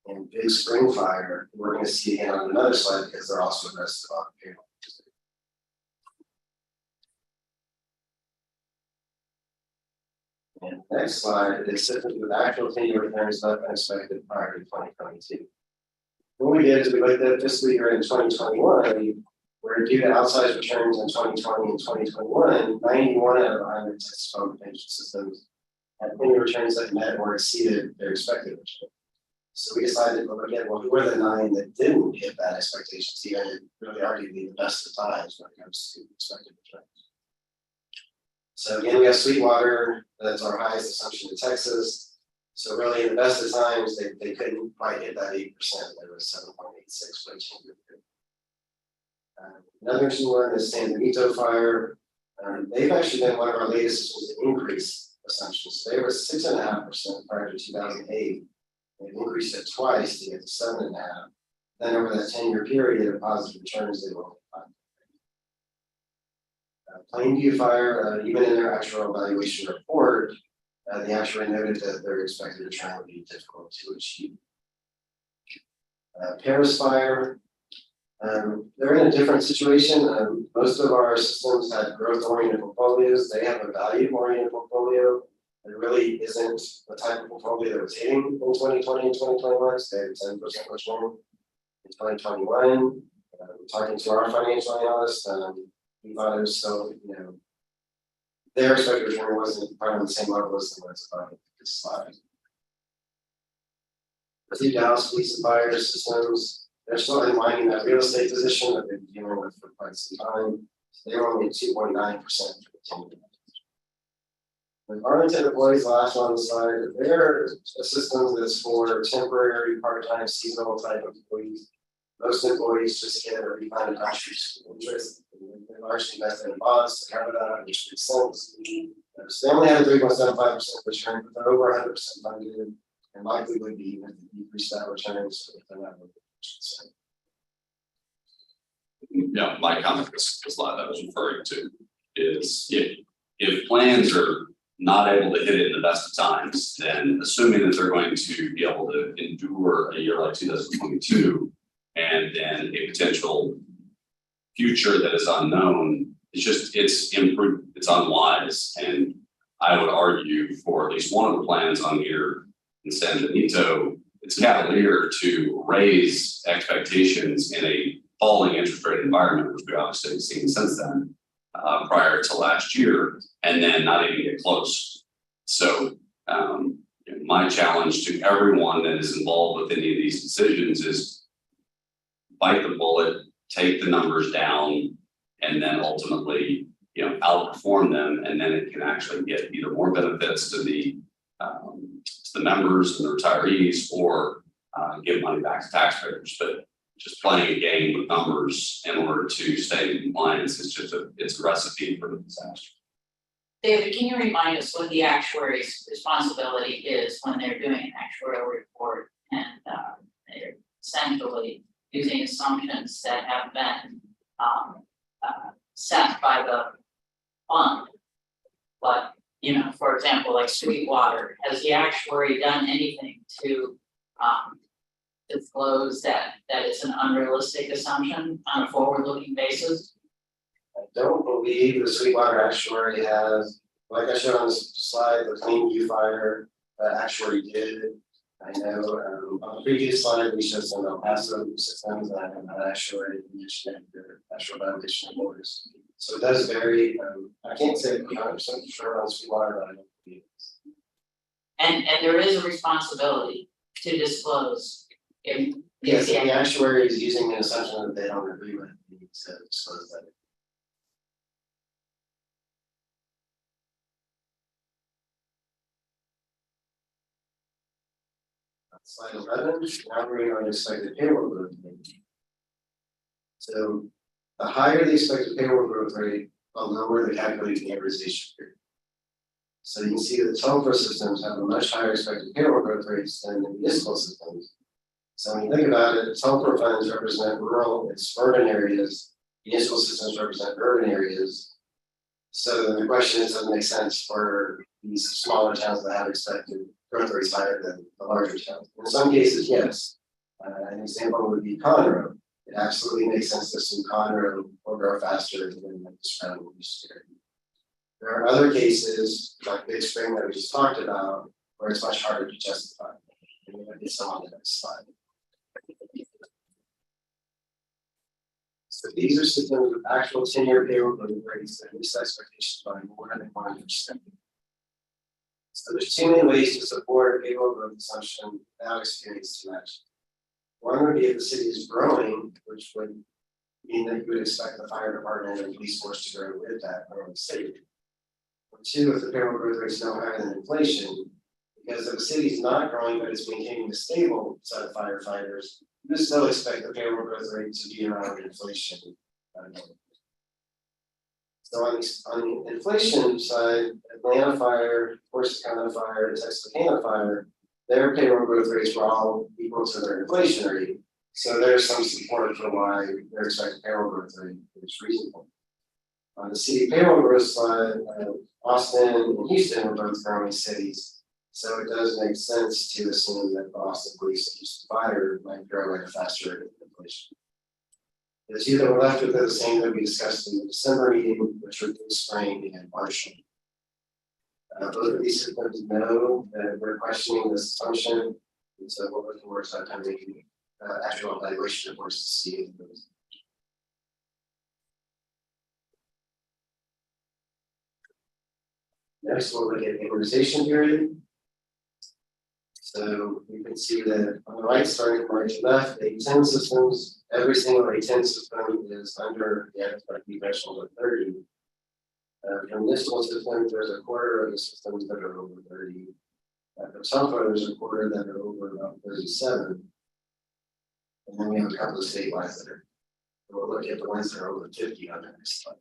and Big Spring Fire, we're going to see again on another slide because they're also aggressive on payroll. And next slide is systems with actual 10-year returns less than expected prior to 2022. What we did is we looked at fiscal year in 2021, where due to outsized returns in 2020 and 2021, 91 out of 100 Texas fund pension systems had 10-year returns that met or exceeded their expected return. So we decided to look at, well, who were the 9 that didn't hit that expectations, even really arguably the best of times when it comes to expected returns. So again, we have Sweetwater, that's our highest assumption in Texas. So really, in the best of times, they couldn't quite hit that 8%. There was 7.86, which another interesting one is San Benito Fire. They've actually been one of our latest systems to increase assumptions. So they were 6.5% prior to 2008. They've increased it twice to get to 7.5. Then over that 10-year period of positive returns, they will 5. Plainview Fire, even in their actual evaluation report, they actually noted that their expected return would be difficult to achieve. Paris Fire, they're in a different situation. Most of our systems had growth-oriented portfolios. They have a value-oriented portfolio. There really isn't the type of portfolio that was hitting in 2020 and 2021. So they had 10% return in 2021. Talking to our financial analyst, we thought it was still, their expected return wasn't probably on the same level as the ones above this slide. The 2 Dallas Police and Fire systems, they're still unwinding that real estate position that they've been dealing with for quite some time. So they were only at 2.9% for the 10 years. The Arlington employees, the last one on the slide, they're a system that's for temporary, part-time, seasonal type employees. Most employees just get a refund of contribution interest. They largely invest in bonds to cover that, which makes sense. So they only have a 3.75% return, but they're over 100% funded and likely would be with the decrease that return. So within that Yeah, my comment, this slide I was referring to is if plans are not able to hit it in the best of times, then assuming that they're going to be able to endure a year like 2022 and then a potential future that is unknown, it's unwise. And I would argue for at least one of the plans on here in San Benito, it's cavalier to raise expectations in a falling interest rate environment, which we obviously have seen since then, prior to last year, and then not even get close. So my challenge to everyone that is involved with any of these decisions is bite the bullet, take the numbers down, and then ultimately, outperform them, and then it can actually get either more benefits to the members and the retirees, or give money back to taxpayers. But just playing a game with numbers in order to stay in compliance is it's a recipe for disaster. David, can you remind us what the actuary's responsibility is when they're doing an actuarial report and they're essentially using assumptions that have been set by the fund? But, for example, like Sweetwater, has the actuary done anything to disclose that it's an unrealistic assumption on a forward-looking basis? I don't believe the Sweetwater actuary has, like I showed on this slide, the clean view fire actuary did. I know on the previous slide, we showed some El Paso systems that have not actually mentioned their actual violation orders. So it does vary. I can't say 100% sure on Sweetwater, but I don't believe it. And there is a responsibility to disclose. Yes, the actuary is using an assumption that they don't agree with. They need to disclose that. Slide 11, now we're going to expected payroll growth rate. So the higher the expected payroll growth rate, the lower the calculated amortization period. So you can see that telco systems have a much higher expected payroll growth rates than the municipal systems. So when you think about it, telco funds represent rural and suburban areas, municipal systems represent urban areas. So the question is, does it make sense for these smaller towns that have expected growth rates higher than the larger towns? In some cases, yes. An example would be Conroe. It absolutely makes sense to assume Conroe will grow faster than the surrounding area. There are other cases, like Big Spring that we just talked about, where it's much harder to justify. And we're going to get some on the next slide. So these are systems with actual 10-year payroll growth rates that miss expectations by more than 100%. So there's too many ways to support a payroll growth assumption without experience to match. One would be if the city is growing, which would mean that you would expect the fire department and police force to grow with that growing city. Or two, if the payroll growth rate is no higher than inflation, because if the city is not growing but it's maintaining a stable set of firefighters, you would still expect the payroll growth rate to be around inflation. So on the inflation side, Atlanta Fire, Corsicana Fire, Texarkana Fire, their payroll growth rates were all equal to their inflation rate. So there's some support for why their expected payroll growth rate is reasonable. On the city payroll growth side, Austin and Houston are both growing cities. So it does make sense to assume that Boston Police and Houston Fire might grow at a faster rate of inflation. The two that were left with are the same that we discussed in the December meeting, which were Big Spring and Marshall. Both of these systems know that we're questioning this assumption, and so we're looking forward to time making actual evaluation reports to see if those. Next, we'll look at amortization period. So you can see that on the right, starting from right to left, A10 systems, every single A10 system is under the expected threshold of 30. For municipal systems, there's a quarter of the systems that are over 30. For telco, there's a quarter that are over about 37. And then we have a couple of statewide that are, we'll look at the ones that are over 50 on the next slide.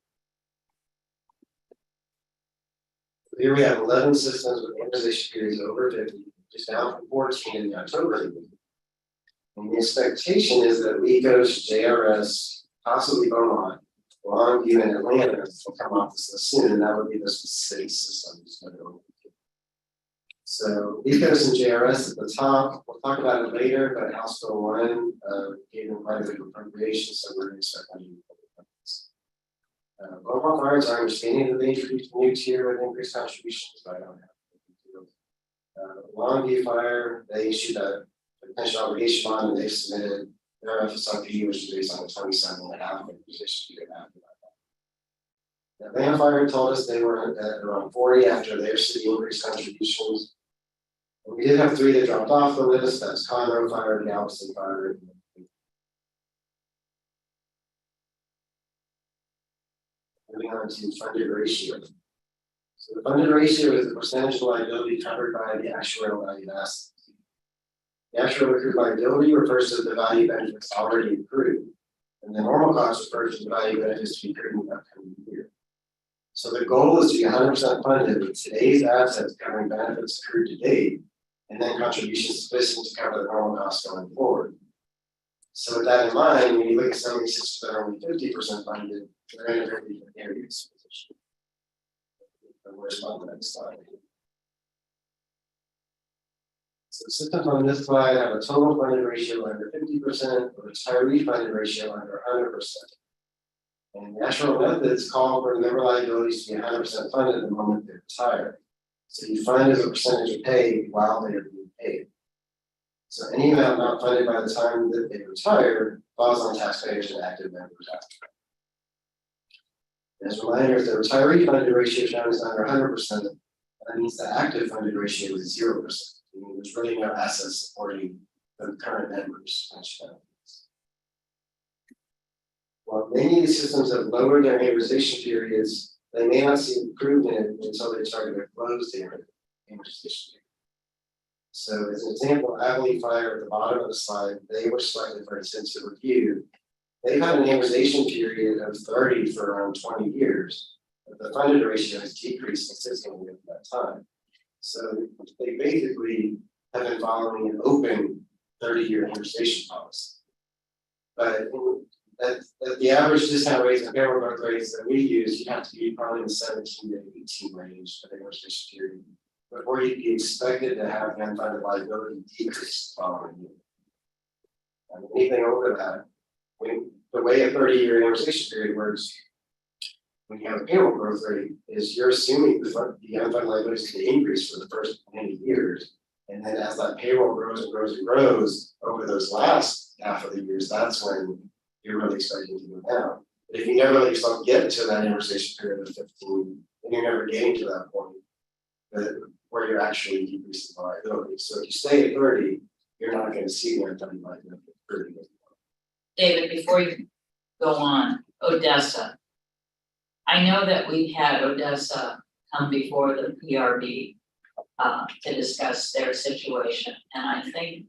Here we have 11 systems with amortization periods over 50, just down from 14 in the October meeting. And the expectation is that Ecos, JRS, possibly Beaumont, Longview, and Atlanta will come off this list soon, and that would be the city systems. So Ecos and JRS at the top, we'll talk about it later, but House Bill 1 gave them quite a bit of appropriation, so we're expecting. Beaumont Farms, our understanding that they introduced a new tier with increased contributions, but I don't have. Longview Fire, they issued a potential obligation bond and they submitted their FSLP, which is based on the 27.5 position you after that. Atlanta Fire told us they were at around 40 after their city increased contributions. And we did have 3 that dropped off the list. That's Conroe Fire, Galveston Fire. Moving on to funded ratio. So the funded ratio is the percentage of liability covered by the actuarial value of assets. The actual accrued liability refers to the value benefits already accrued, and the normal cost refers to the value benefits to be accrued in the upcoming year. So the goal is to be 100% funded with today's assets covering benefits accrued to date, and then contributions sufficient to cover the normal costs going forward. So with that in mind, when you look at some of these systems that are only 50% funded, they're in a very different areas position. Where's on the next slide? So the systems on this slide have a total funded ratio under 50%, or retiree funded ratio under 100%. And national methods call for the member liabilities to be 100% funded the moment they retire. So you fund as a percentage of pay while they are being paid. So any amount not funded by the time that they retire falls on taxpayers and active members after. As a reminder, if the retiree funded ratio shown is under 100%, that means the active funded ratio is 0%. Meaning there's really no assets supporting the current members. While many of these systems have lowered their amortization periods, they may not see improvement until they start to close the amortization period. So as an example, Abilene Fire at the bottom of the slide, they were selected for intensive review. They've had an amortization period of 30 for around 20 years, but the funded ratio has decreased consistently over that time. So they basically have been following an open 30-year amortization policy. But at the average discount rates and payroll growth rates that we use, you have to be probably in the 17 to 18 range for the amortization period before you'd be expected to have the unfunded liability decrease the following year. And anything over that, the way a 30-year amortization period works, when you have a payroll growth rate, is you're assuming the unfunded liability is going to increase for the first many years. And then as that payroll grows and grows and grows over those last half of the years, that's when you're really expecting to go down. But if you never let yourself get to that amortization period of 15, then you're never getting to that point where you're actually decreasing the liability. So if you stay at 30, you're not going to see the unfunded liability pretty good. David, before you go on, Odessa. I know that we've had Odessa come before the PRB to discuss their situation. And I think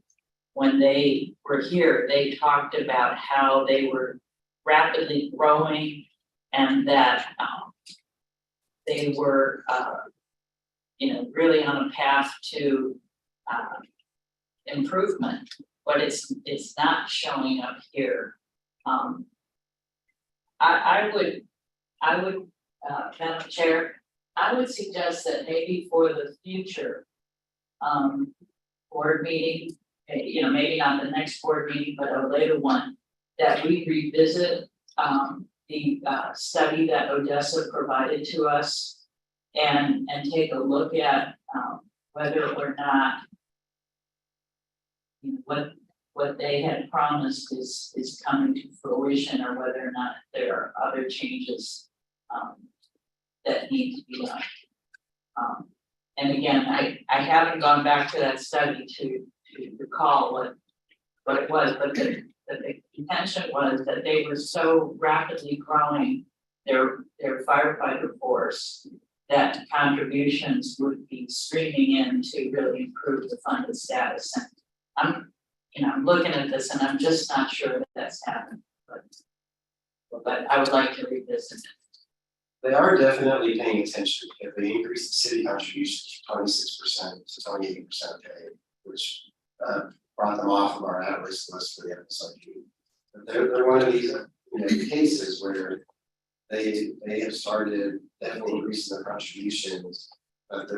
when they were here, they talked about how they were rapidly growing and that they were, really on a path to improvement, but it's not showing up here. I would, Madam Chair, I would suggest that maybe for the future board meeting, maybe not the next board meeting, but a later one, that we revisit the study that Odessa provided to us and take a look at whether or not what they had promised is coming to fruition, or whether or not there are other changes that need to be done. And again, I haven't gone back to that study to recall what it was, but the intention was that they were so rapidly growing their firefighter force, that contributions would be streaming in to really improve the funded status. And I'm looking at this and I'm just not sure that that's happened, but I would like to revisit it. They are definitely paying attention because they increased the city contributions from 26% to 28% pay, which brought them off of our at-risk list for the FSIP. But they're one of these cases where they have started definitely increasing their contributions, but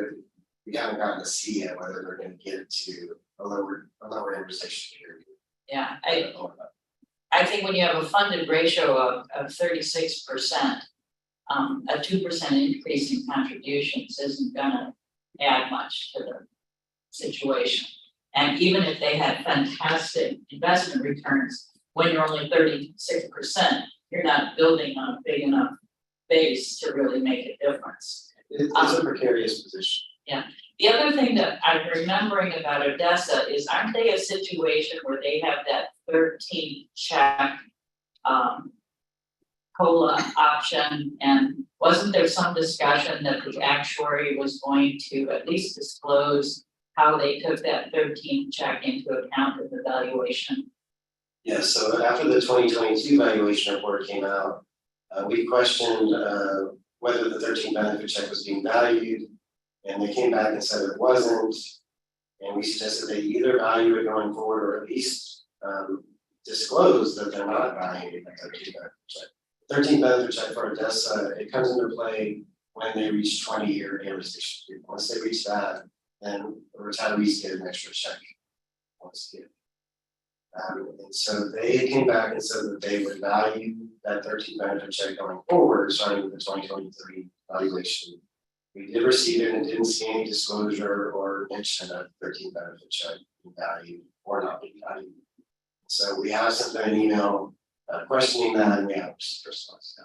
we haven't gotten to see yet whether they're going to get to a lower amortization period. Yeah, I think when you have a funded ratio of 36%, a 2% increase in contributions isn't gonna add much to the situation. And even if they had fantastic investment returns, when you're only 36%, you're not building on a big enough base to really make a difference. It's a precarious position. The other thing that I'm remembering about Odessa is, aren't they a situation where they have that 13 check COLA option, and wasn't there some discussion that the actuary was going to at least disclose how they took that 13 check into account in the valuation? Yes, so after the 2022 valuation report came out, we questioned whether the 13 benefit check was being valued, and they came back and said it wasn't. And we suggested they either value it going forward or at least disclose that they're not valuing the 13 benefit check. 13 benefit check for Odessa, it comes into play when they reach 20-year amortization period. Once they reach that, then the retirees get an extra check once again. And so they came back and said that they would value that 13 benefit check going forward, starting with the 2023 valuation. We did receive it and didn't see any disclosure or mention of 13 benefit check being valued or not being valued. So we have sent them an email questioning that, and we have a response.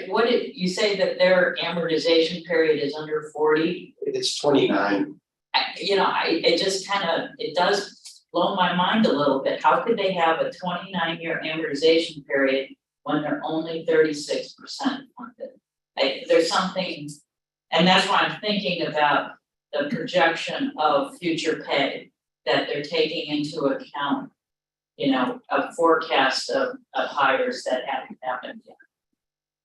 What did you say that their amortization period is under 40? It's 29. It does blow my mind a little bit. How could they have a 29-year amortization period when they're only 36% funded? There's something, and that's why I'm thinking about the projection of future pay, that they're taking into account, a forecast of hires that haven't happened yet.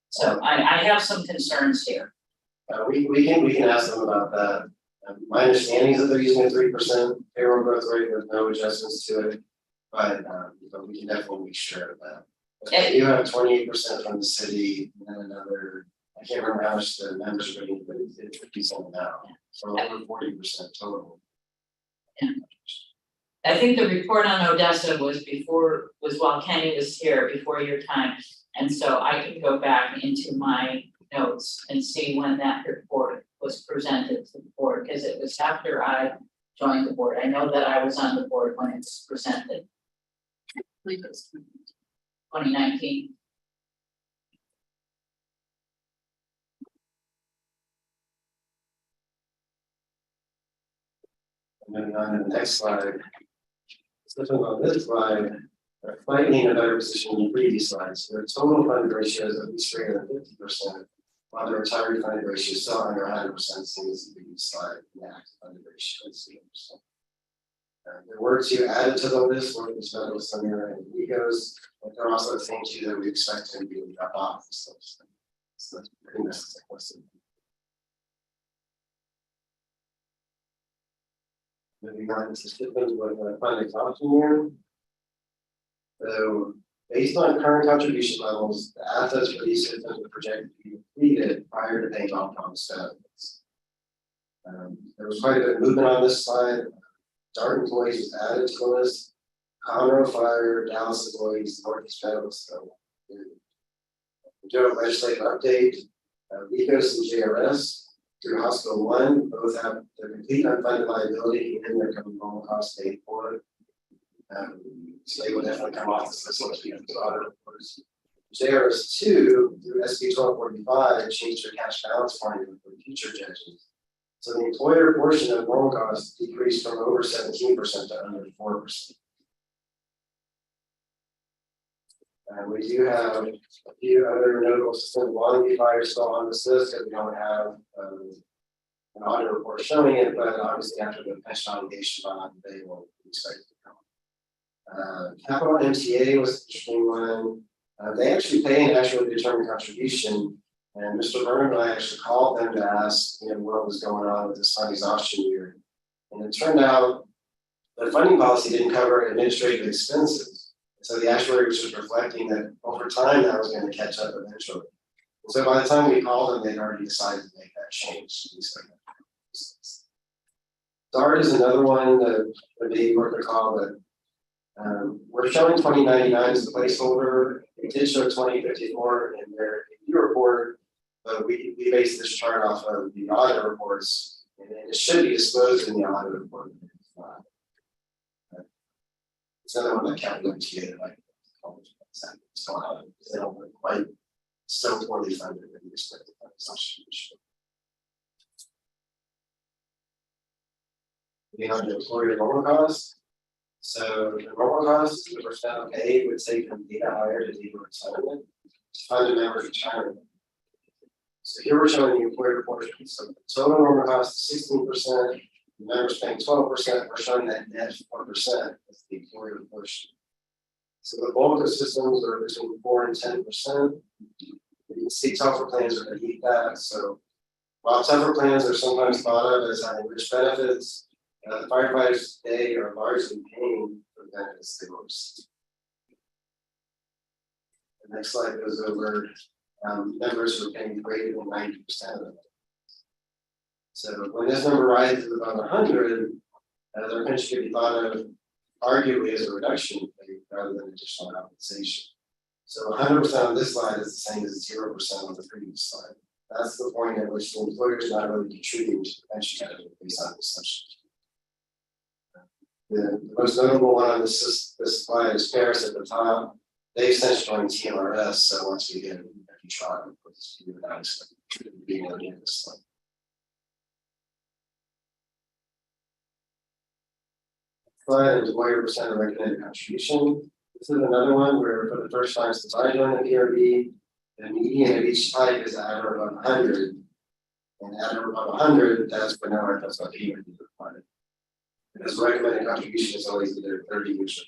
So I have some concerns here. We can ask them about that. My understanding is that they're using a 3% payroll growth rate with no adjustments to it, but we can definitely make sure of that. You have 28% from the city, and then another, I can't remember how much the members are getting, but it would be something now. So over 40% total. Yeah. I think the report on Odessa was while Kenny was here, before your time. And so I can go back into my notes and see when that report was presented to the board, because it was after I joined the board. I know that I was on the board when it was presented. I believe it was 2019. Moving on to the next slide. Looking on this slide, they're slightly in a better position than the previous slides. So their total funded ratio is at least greater than 50%, while the retired funded ratio is still under 100%, same as the previous slide. The active funded ratio is 0%. There were two added to the list, one was Federal Center and Egos, but they're also the same two that we expect to be able to drop off this list. So that's pretty necessary. Moving on to stipends with fund exhaustion year. So based on current contribution levels, the assets for these systems are projected to be depleted prior to paying off promised benefits. There was quite a bit of movement on this slide. Dart employees was added to the list. Conroe Fire, Dallas employees, Northeast Medical. So we do a legislative update. Ecos and JRS through Hospital One both have their complete unfunded liability and their normal cost paid for. So they will definitely come off this list once we get to the audit reports. JRS 2 through SB 1245 changed their cash balance formula for future judges. So the employer portion of normal costs decreased from over 17% to under 4%. We do have a few other notable systems. Longview Fire is still on this list because we don't have an audit report showing it, but obviously after the pension obligation bond, they will expect it to come. Capital MTA was the interesting one. They actually pay an actually determined contribution, and Mr. Vernon and I actually called them to ask, what was going on with this fund exhaustion year. And it turned out the funding policy didn't cover administrative expenses. So the actuary was just reflecting that over time that was going to catch up eventually. And so by the time we called them, they'd already decided to make that change. DART is another one that would be worth a call, but we're showing 2099 as the placeholder. We did show 2054 in their review report, but we based this chart off of the audit reports, and it should be disclosed in the audit report. It's another one that capital MTA like they don't look quite so poorly funded that we expected that assumption. Moving on to employer normal costs. So the normal costs, the percent of pay would take from data hire to data retirement to fund a member's retirement. So here we're showing the employer portion. So the total normal cost is 16%. The members paying 12%, we're showing that net 4% as the employer portion. So the bulk of systems are between 4 and 10%. You can see tougher plans are going to eat that. So while tougher plans are sometimes thought of as having rich benefits, the firefighters today are largely paying for the benefits they will receive. The next slide goes over members who are paying greater than 90% of it. So when this number rises above 100, their pension could be thought of arguably as a reduction rather than additional compensation. So 100% on this slide is the same as 0% on the previous slide. That's the point at which the employer is not really contributing to the pension benefit based on this assumption. The most notable one on this slide is Paris at the top. They've since joined TMRS, so once we get a few try, we'll just give it out being able to get this slide. Slide is employer percent of recommended contribution. This is another one where for the first time since I joined the PRB, the median of each type is at or above 100. And at or above 100, that's for no FSRP would be required. Because recommended contribution is always either 30 which.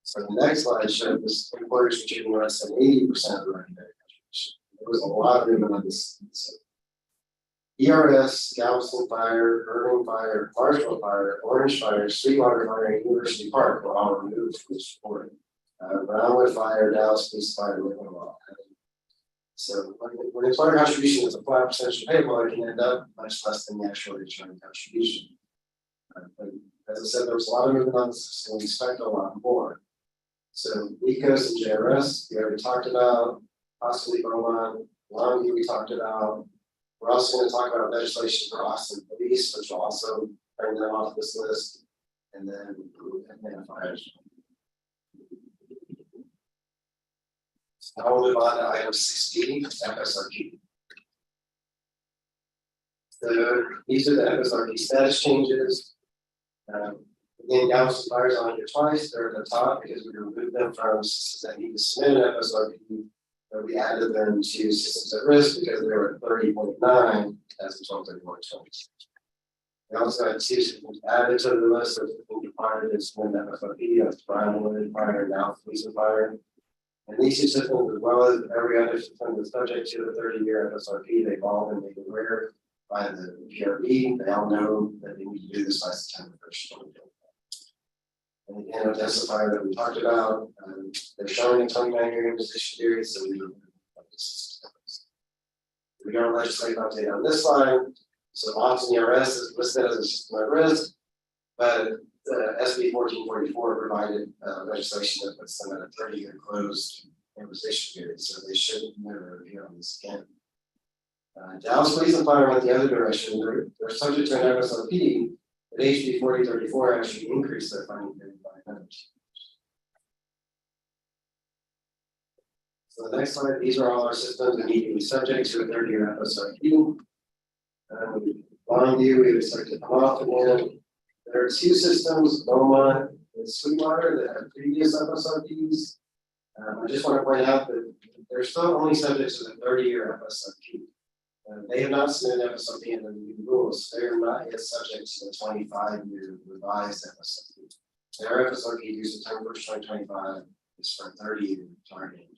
So the next slide shows employers contributing less than 80% of the recommended contribution. There was a lot of movement on this. So ERS, Galveston Fire, Irving Fire, Marshall Fire, Orange Fire, Sweetwater Fire, and University Park were all removed from this report. Brownwood Fire, Dallas Police Fire, Livermore. So when employer contribution is a flat percentage payable, it can end up much less than the actual return contribution. But as I said, there was a lot of movement on this, so we expect a lot more. So ECOS and JRS, we already talked about, possibly Beaumont, Longview we talked about. We're also going to talk about legislation for Austin Police, which will also bring them off this list, and then fires. Now we'll move on to item 6B, FSRP. So these are the FSRP status changes. Again, Galveston Fire is on here twice. They're at the top because we removed them from systems that need to submit an FSRP. But we added them to systems at risk because they were at 30.9 as of 12/31/20. We also had 2 systems added to the list of required to submit an FSRP. That's Brownwood Fire and Dallas Police Fire. And these 2 systems, as well as every other system that's subject to the 30-year FSRP, they've all been made aware by the PRB. They all know that they need to do this by September 1st, 2020. And again, a testifier that we talked about, they're showing a 29-year imposition period, so we got a legislative update on this slide. So Austin ERS is listed as a system at risk, but SB 1444 provided legislation that puts them at a 30-year closed imposition period, so they should never appear on this again. Dallas Police and Fire went the other direction. They're subject to an FSRP, but HB 4034 actually increased their funding period by another 2 years. So the next slide, these are all our systems immediately subject to a 30-year FSRP. Longview, we expect to come off again. There are 2 systems, Beaumont with Sweetwater that had previous FSRPs. I just want to point out that they're still only subject to the 30-year FSRP. They have not submitted FSRP in the new rules. They are not yet subject to the 25-year revised FSRP. Their FSRP due September 1st, 2025 is for 30-year target.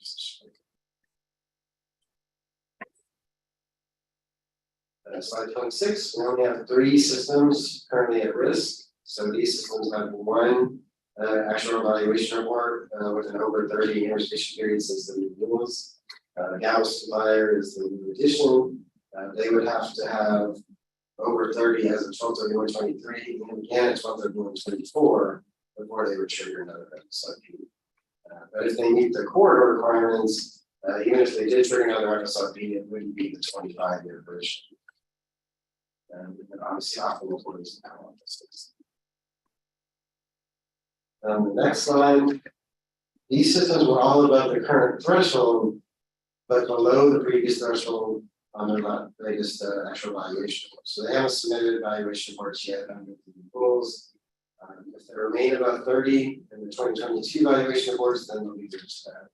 Slide 26, we only have 3 systems currently at risk. So these systems have one actual evaluation report with an over 30 interpretation period since the new rules. Gauss supplier is the new addition. They would have to have over 30 as of 12/31/23 and again at 12/31/24 before they would trigger another FSRP. But if they meet the corridor requirements, even if they did trigger another FSRP, it wouldn't be the 25-year version. And obviously, optimal is now on this. The next slide. These systems were all above the current threshold, but below the previous threshold on their latest actual evaluation report. So they haven't submitted evaluation reports yet under the rules. If they remain above 30 in the 2022 evaluation reports, then they'll be good to that.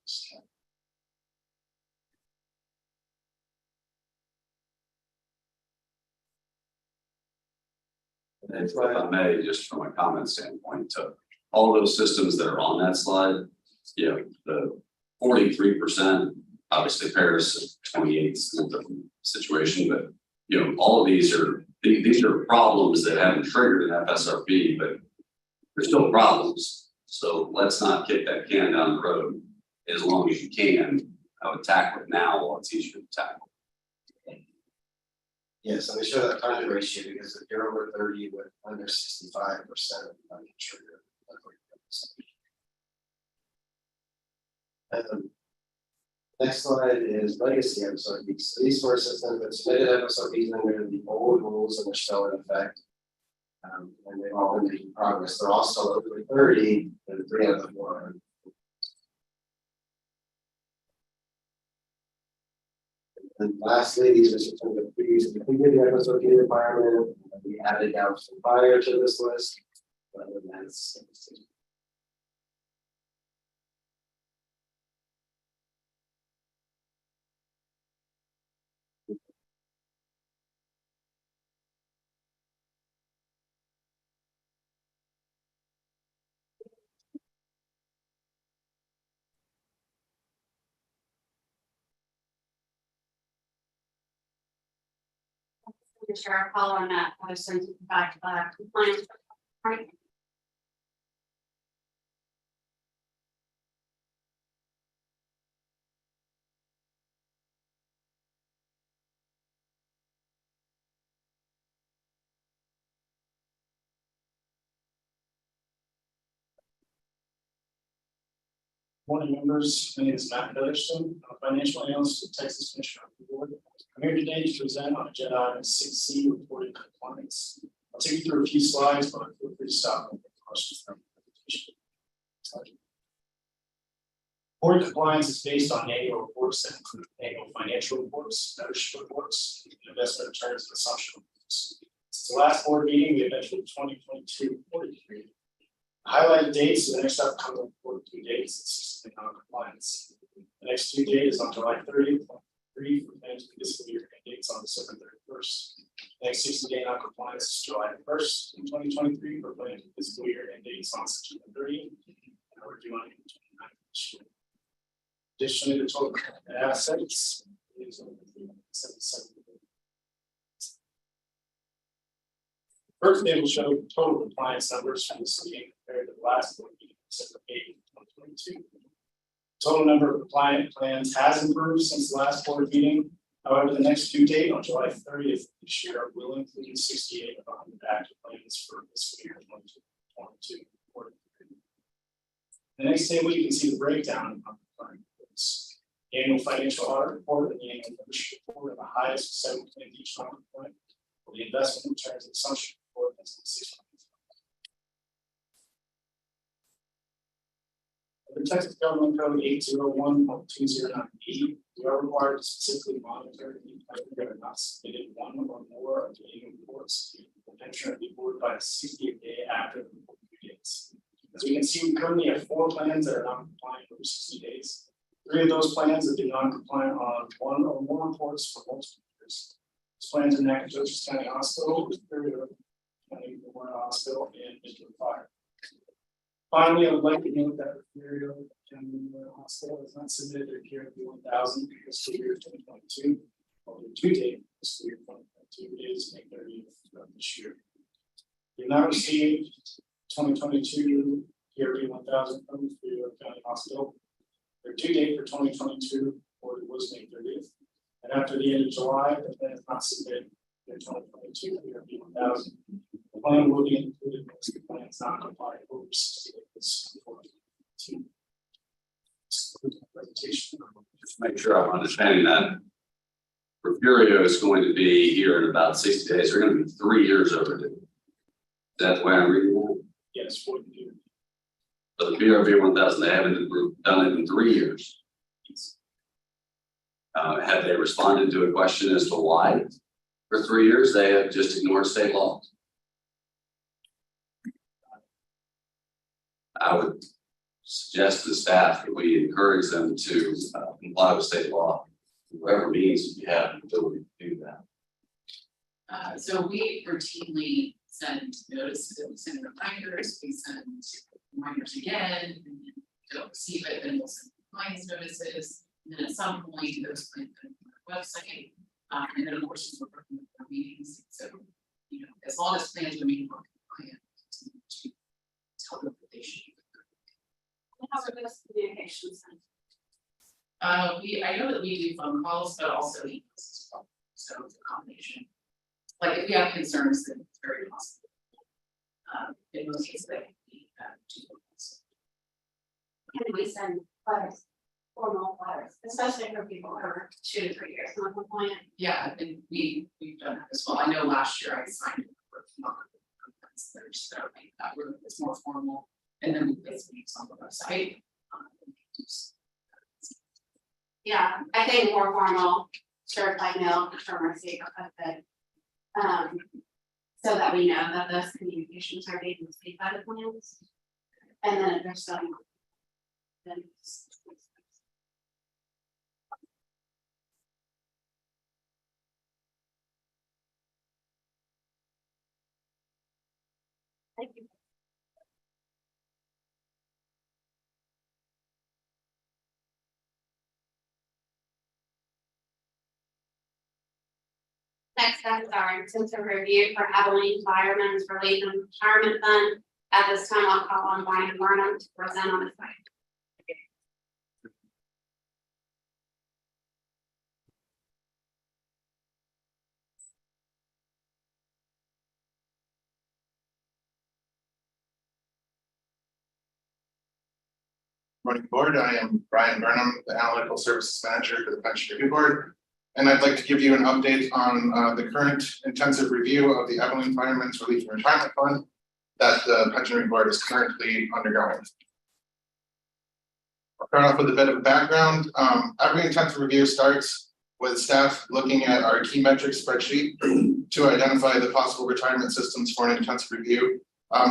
And if I may, just from a comment standpoint, to all those systems that are on that slide, you know, the 43%, obviously Paris is 28, it's a little different situation, but you know, all of these are problems that haven't triggered an FSRP, but they're still problems. So let's not kick that can down the road. As long as you can, I would tackle it now while it's easier to tackle. Yes, let me show that funded ratio because if you're over 30 with under 65%, I can trigger. Next slide is legacy FSRPs. So these 4 systems that submitted FSRPs under the old rules and are still in effect. And they've all been making progress. They're all still over 30, and 3 out of the 4 are. And lastly, these are systems that previously completed the FSRP requirement. We added Gauss and Fire to this list. But other than that, it's Sheriff, following that, I was sent back compliance. Right. Morning, members. My name is Matt Featherston. I'm a financial analyst at Texas Commissioner Board. I'm here today to present on agenda item 6C, reporting compliance. I'll take you through a few slides, but feel free to stop and get questions from the presentation. Board compliance is based on annual reports that include annual financial reports, membership reports, investment returns, and assumption reports. Since the last board meeting, we have entered the 2022 reporting period. Highlighted dates for the next upcoming report, 2 dates, consistent non-compliance. The next due date is on July 30th, 3 for plans for fiscal year and dates on December 31st. The next 60-day non-compliance is July 1st in 2023 for plans for fiscal year and dates on September 30th. And we're due on April 29th this year. Additionally, the total assets is over 377. First table show total compliance numbers from the city compared to the last board meeting, December 8th, 2022. Total number of compliant plans has improved since the last board meeting. However, the next due date on July 30th this year will include 68 of 100 active plans for fiscal year 2022. The next table, you can see the breakdown of compliant reports. The annual financial audit report and the annual membership report are the highest 7 in each non-compliant. The investment returns and assumption report has been 6 months. The Texas Government Code 801.209B, we are required to specifically monitor the that are not submitted 1 or more of the annual reports. The pension will be board by a 60th day after the report due dates. The As we can see, we currently have 4 plans that are non-compliant over 60 days. 3 of those plans have been non-compliant on 1 or more reports for multiple years. These plans are Nacogdoches County Hospital, Superior County Memorial Hospital, and Midland Fire. Finally, I would like to note that Superior County Memorial Hospital has not submitted their PRB 1000 for fiscal year 2022. Or their due date for fiscal year 2022 is May 30th of this year. We have not received 2022 PRB 1000 from the Superior County Hospital. Their due date for 2022 was May 30th. And after the end of July, the plan is not submitted their 2022 PRB 1000. The plan will be included once the plan is not compliant over 60 days. Presentation. Just make sure I'm understanding that. Refugio is going to be here in about 60 days. They're going to be 3 years overdue. Is that the way I'm reading that? Yes, for the year. But the PRB 1000, they haven't done it in 3 years. Have they responded to a question as to why? For 3 years, they have just ignored state law. I would suggest to staff that we encourage them to comply with state law, whatever means you have the ability to do that. So we routinely send notices, we send reminders, we send reminders again, and then don't receive it, then we'll send compliance notices. And then at some point, those plans go on our website, and then of course, we're working with our meetings. So, you know, as long as plans remain compliant, to tell them that they should. How are those communications? I know that we do phone calls, but also emails as well. So it's a combination. Like if we have concerns, then it's very possible. In most cases, they can be two phone calls. Can we send letters, formal letters, especially for people who are 2 to 3 years non-compliant? Yeah, and we've done that as well. I know last year I signed it for letters that are like that were it's more formal, and then we place these on the website. Yeah, I think more formal, certified mail, return receipt, so that we know that those communications are being received by the plans. And then if there's some. Then. Thank you. Next up is our intensive review for Abilene Firemen's Relief and Retirement Fund. At this time, I'll call on Brian Burnham to present on this item. Morning board, I am Brian Burnham, the Analytical Services Manager for the Pension Review Board. And I'd like to give you an update on the current intensive review of the Abilene Firemen's Relief and Retirement Fund that the Pension Review Board is currently undergoing. I'll start off with a bit of a background. Every intensive review starts with staff looking at our key metrics spreadsheet to identify the possible retirement systems for an intensive review.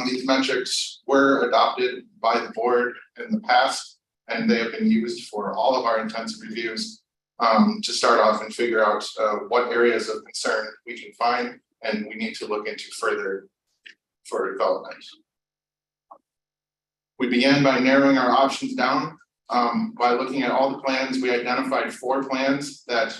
These metrics were adopted by the board in the past, and they have been used for all of our intensive reviews to start off and figure out what areas of concern we can find and we need to look into further for development. We began by narrowing our options down. By looking at all the plans, we identified 4 plans that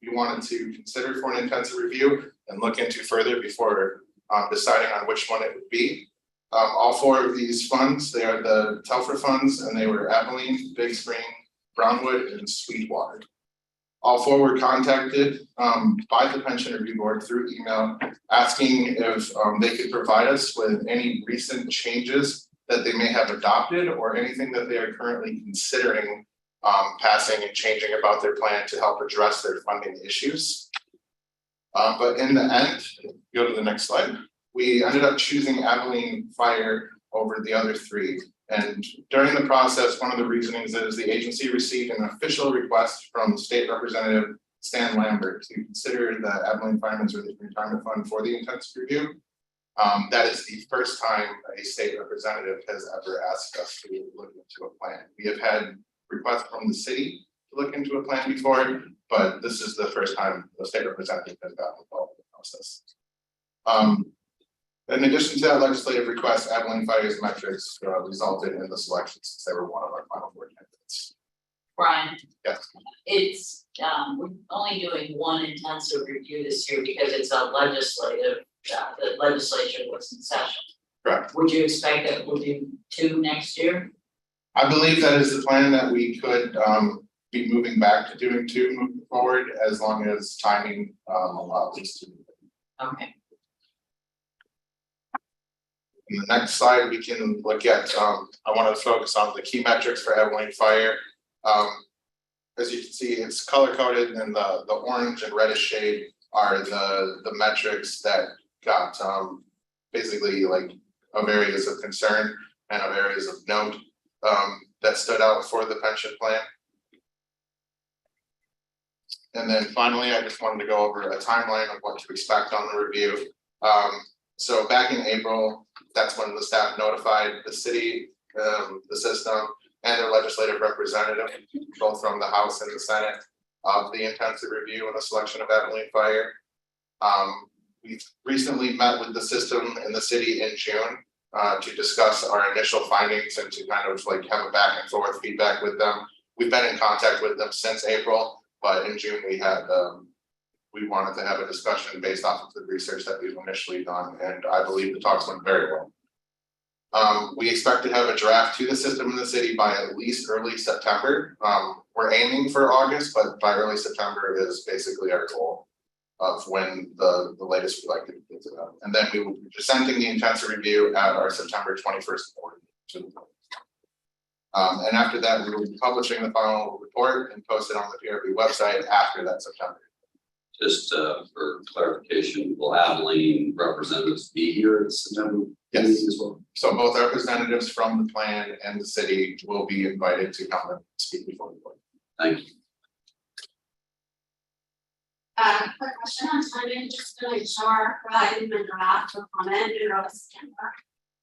we wanted to consider for an intensive review and look into further before deciding on which one it would be. All 4 of these funds, they are the Telfer funds, and they were Abilene, Big Spring, Brownwood, and Sweetwater. All 4 were contacted by the Pension Review Board through email, asking if they could provide us with any recent changes that they may have adopted or anything that they are currently considering passing and changing about their plan to help address their funding issues. But in the end, go to the next slide. We ended up choosing Abilene Fire over the other 3. And during the process, one of the reasonings is the agency received an official request from State Representative Stan Lambert to consider the Abilene Firemen's Relief and Retirement Fund for the intensive review. That is the first time a state representative has ever asked us to look into a plan. We have had requests from the city to look into a plan before, but this is the first time the state representative has gotten involved in the process. In addition to that legislative request, Abilene Fire's metrics resulted in the selection since they were one of our final 4 candidates. Brian, Yes. it's, we're only doing one intensive review this year because it's a legislative, the legislature was in session. Correct. Would you expect that we'll do 2 next year? I believe that is the plan, that we could be moving back to doing 2 moving forward, as long as timing allows us to. Okay. In the next slide, we can look at, I want to focus on the key metrics for Abilene Fire. As you can see, it's color coded, and the orange and reddish shade are the metrics that got basically like of areas of concern and of areas of note that stood out for the pension plan. And then finally, I just wanted to go over a timeline of what to expect on the review. So back in April, that's when the staff notified the city, the system, and their legislative representative, both from the House and the Senate, of the intensive review and the selection of Abilene Fire. We've recently met with the system and the city in June to discuss our initial findings and to kind of like have a back and forth feedback with them. We've been in contact with them since April, but in June we had we wanted to have a discussion based off of the research that we've initially done, and I believe the talks went very well. We expect to have a draft to the system in the city by at least early September. We're aiming for August, but by early September is basically our goal of when the latest we'd like to get to that. And then we will be presenting the intensive review at our September 21st board to the board. And after that, we will be publishing the final report and post it on the PRB website after that September. Just for clarification, will Abilene representatives be here at September? Yes. Meeting as well? So both representatives from the plan and the city will be invited to come and speak before the board. Thank you. Quick question on timing, just to make sure, providing the draft for comment in early September.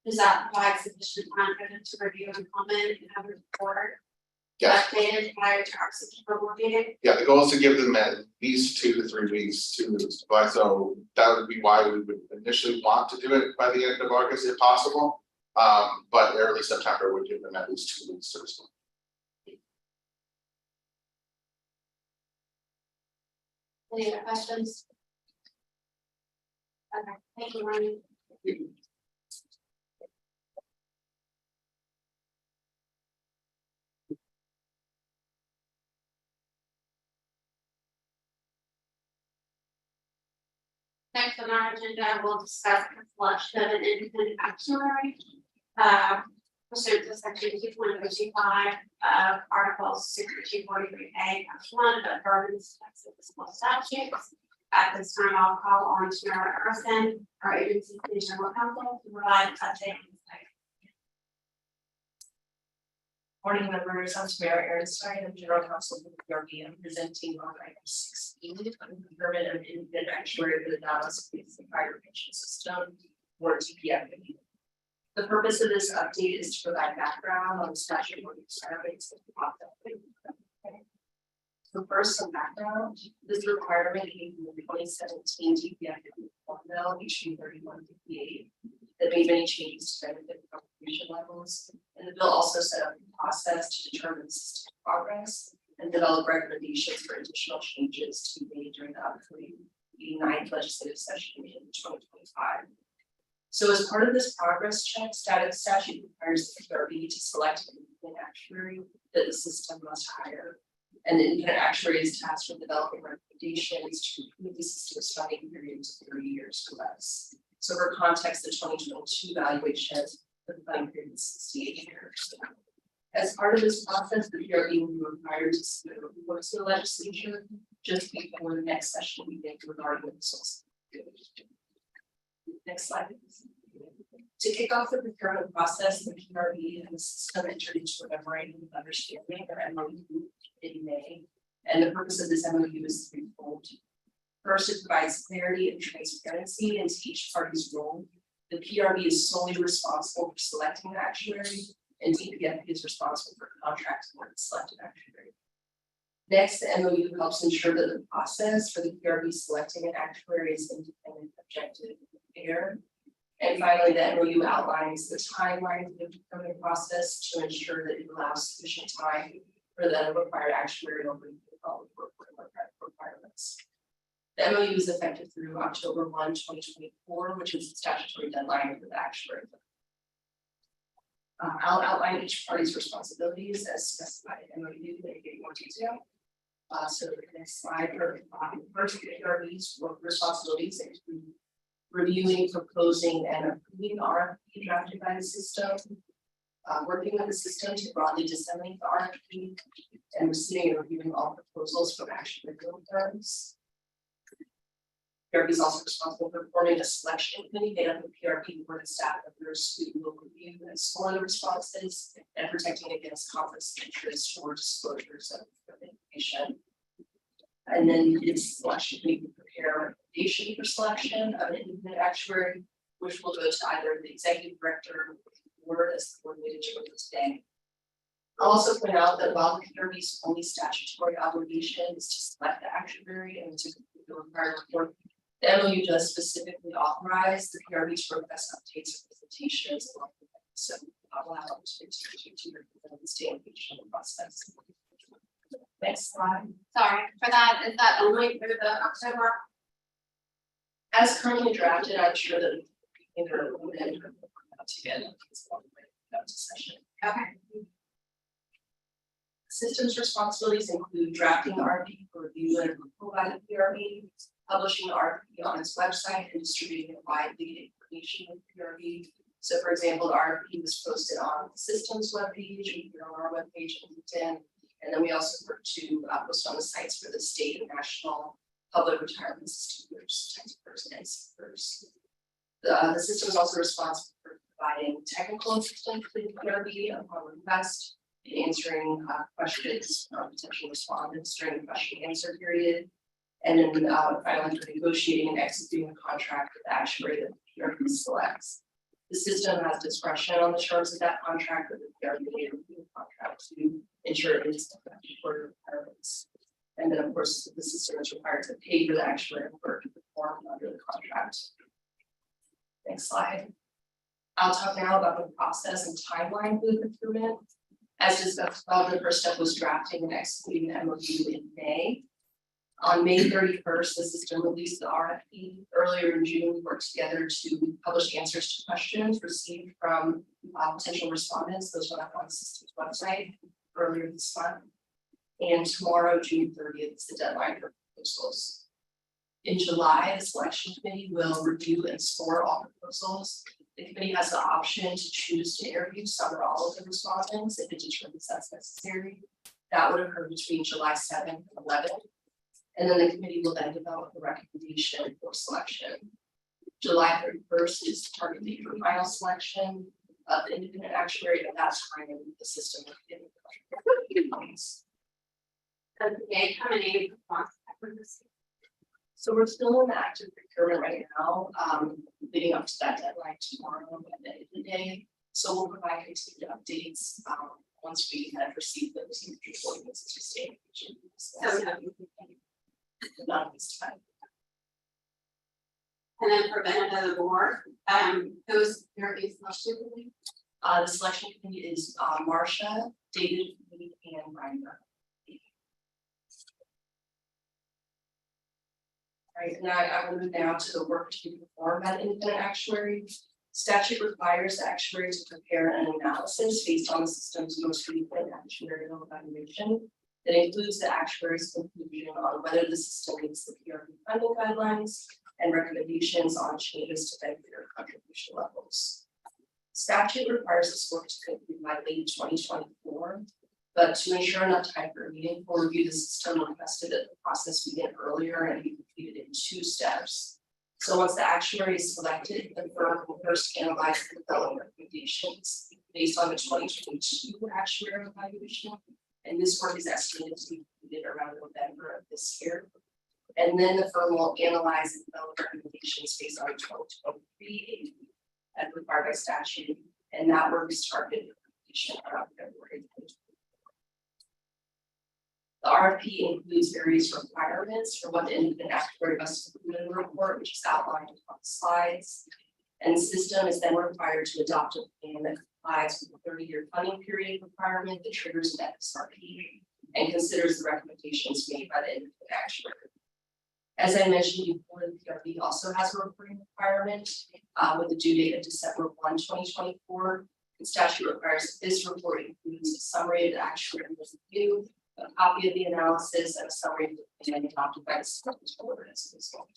Does that provide sufficient time for them to review and comment and have a report Yes. updated prior to our September board meeting? Yeah, the goal is to give them at least 2 to 3 weeks to apply. So that would be why we would initially want to do it by the end of August if possible. But early September would give them at least 2 weeks to respond. Any other questions? Okay, thank you, Ryan. Next on our agenda, we'll discuss the selection of an independent actuary. Pursuant to section 2.025 of Article 6243A(1) of Bergen's Texas statutes. At this time, I'll call on Tamara Erson, our agency general counsel, to provide an update. Morning, members. I'm Tamara Aaronstein. I'm general counsel of the PRB. I'm presenting on item 16, procurement of independent actuary for the Dallas Police and Fire Pension System, or TPF. The purpose of this update is to provide background on the statutory requirements of the process. So first, some background. This requirement came from the 2017 TPF bill issued 3158 that made many changes to benefit contribution levels. And the bill also set up a process to determine system progress and develop recommendations for additional changes to be made during the upcoming 89th legislative session in 2025. So as part of this progress check, statute requires the PRB to select an independent actuary that the system must hire. And the independent actuary is tasked with developing recommendations to improve the system's funding period to 30 years or less. So for context, the 2022 valuation, the funding period is 68 years. As part of this process, the PRB will be required to submit a report to the legislature just before the next session begins regarding the source. Next slide, please. To kick off the procurement process, the PRB and the system entered into a memorandum of understanding, or MOU, in May. And the purpose of this MOU is threefold. First, it provides clarity and transparency into each party's role The PRB is solely responsible for selecting the actuary, and DPFP is responsible for contracting with the selected actuary. Next, the MOU helps ensure that the process for the PRB selecting an actuary is independent, objective, and fair. And finally, the MOU outlines the timeline for the procurement process to ensure that it allows sufficient time for the required actuarial review of all the requirements. The MOU is effective through October 1, 2024, which is the statutory deadline for the actuary. I'll outline each party's responsibilities as specified in MOU and give more detail. So the next slide, first PRB's work responsibilities include reviewing, proposing, and approving the RFP drafted by the system, working with the system to broadly disseminate the RFP, and receiving and reviewing all proposals from actuarial firms. PRB is also responsible for forming a selection committee made up of PRB board and staff members who will review and score the responses and protecting against conflicts of interest or disclosures of information. And then this selection committee will prepare a recommendation for selection of an independent actuary, which will go to either the executive director or as the coordinated today. I'll also point out that while the PRB's only statutory obligation is to select the actuary and to complete the required report, the MOU does specifically authorize the PRB to request updates and presentations along the way. So I'll allow them to stay engaged in the process. Next slide. Sorry for that. Is that only for the October? As currently drafted, I'm sure that either women or together session. Okay. Systems responsibilities include drafting the RFP for review and approval by the PRB, publishing the RFP on its website, and distributing it widely information with PRB. So for example, the RFP was posted on the systems webpage, on our webpage and LinkedIn. And then we also work to post on the sites for the state and national public retirement system groups, and seekers. The system is also responsible for providing technical assistance to the PRB upon request, and answering questions from potential respondents during the question and answer period. And then finally, for negotiating and executing a contract with the actuary that the PRB selects. The system has discretion on the terms of that contract with the PRB contract to ensure it is effective for requirements. And then, of course, the system is required to pay for the actuary work performed under the contract. Next slide. I'll talk now about the process and timeline for the procurement. As discussed above, the first step was drafting and executing the MOU in May. On May 31st, the system released the RFP. Earlier in June, we worked together to publish answers to questions received from potential respondents. Those went up on the system's website earlier this month. And tomorrow, June 30th, is the deadline for proposals. In July, the selection committee will review and score all proposals. The committee has the option to choose to interview some or all of the respondents if it determines that's necessary. That would occur between July 7th and 11th. And then the committee will then develop a recommendation for selection. July 31st is the target date for final selection of the independent actuary. At that time, the system will begin. Okay, how many responses? So we're still in the active procurement right now, leading up to that deadline tomorrow at the end of the day. So we'll provide continued updates once we have received those appointments to state. Not this time. And then for benefit of the board, those PRBs selected. The selection committee is Marcia, David, and Reiner. Right, and I will move now to the work to be performed by the independent actuary. Statute requires the actuary to prepare an analysis based on the system's most recent actuarial evaluation. That includes the actuary's conclusion on whether the system meets the PRB funding guidelines and recommendations on changes to benefit contribution levels. Statute requires this work to conclude by late 2024, but to ensure enough time for a meaningful review, the system requested that the process begin earlier and be completed in 2 steps. So once the actuary is selected, the firm will first analyze the development recommendations based on the 2022 actuarial evaluation. And this work is estimated to be completed around November of this year. And then the firm will analyze and develop recommendations based on 2023 as required by statute, and that work started around February. The RFP includes various requirements for what the independent actuary must include in the report, which is outlined on the slides. And the system is then required to adopt a plan that complies with the 30-year funding period requirement that triggers an XRP and considers the recommendations made by the independent actuary. As I mentioned before, the PRB also has a reporting requirement with a due date of December 1, 2024. The statute requires that this report includes a summary of the actuary review, a copy of the analysis, and a summary of the plan adopted by the school board as a result.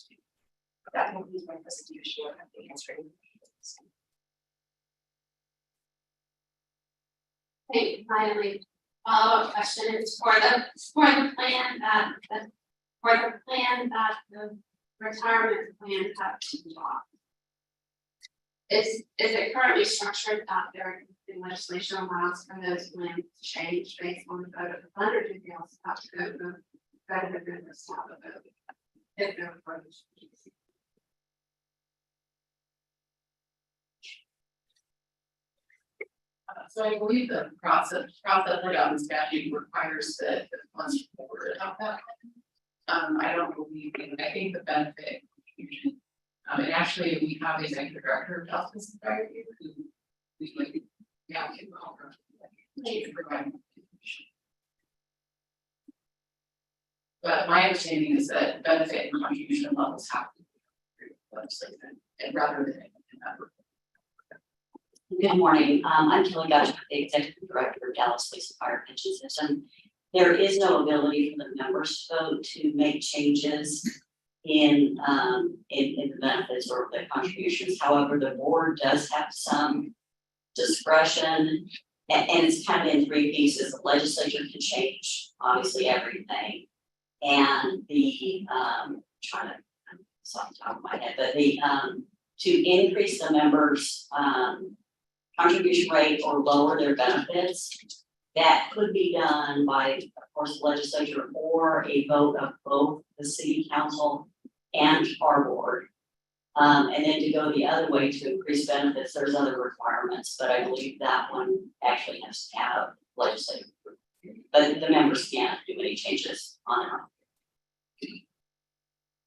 That concludes my presentation. I'm happy to answer any questions. Hey, finally, follow-up question is for the plan that the retirement plan have to adopt. Is it currently structured that there in legislation allows for those plans to change based on the vote of the fund, or do they also have to go to the members to have a vote? If they're for the changes? So I believe the process laid out in the statute requires that the funds forward about that. I don't believe, I think the benefit contribution, and actually we have a executive director of justice and priority who we like, yeah, can provide information. But my understanding is that benefit and contribution levels have to be through legislation and rather than in that report. Good morning. I'm Kelly Gotcha, the Executive Director of Dallas Police and Fire Pension System. There is no ability for the members to vote to make changes in the benefits or the contributions. However, the board does have some discretion, and it's kind of in three pieces. The legislature can change obviously everything, and the trying to it's off the top of my head, but the to increase the members' contribution rate or lower their benefits, that could be done by, of course, the legislature or a vote of both the city council and our board. And then to go the other way to increase benefits, there's other requirements, but I believe that one actually has to have legislative approval. But the members can't do any changes on their own.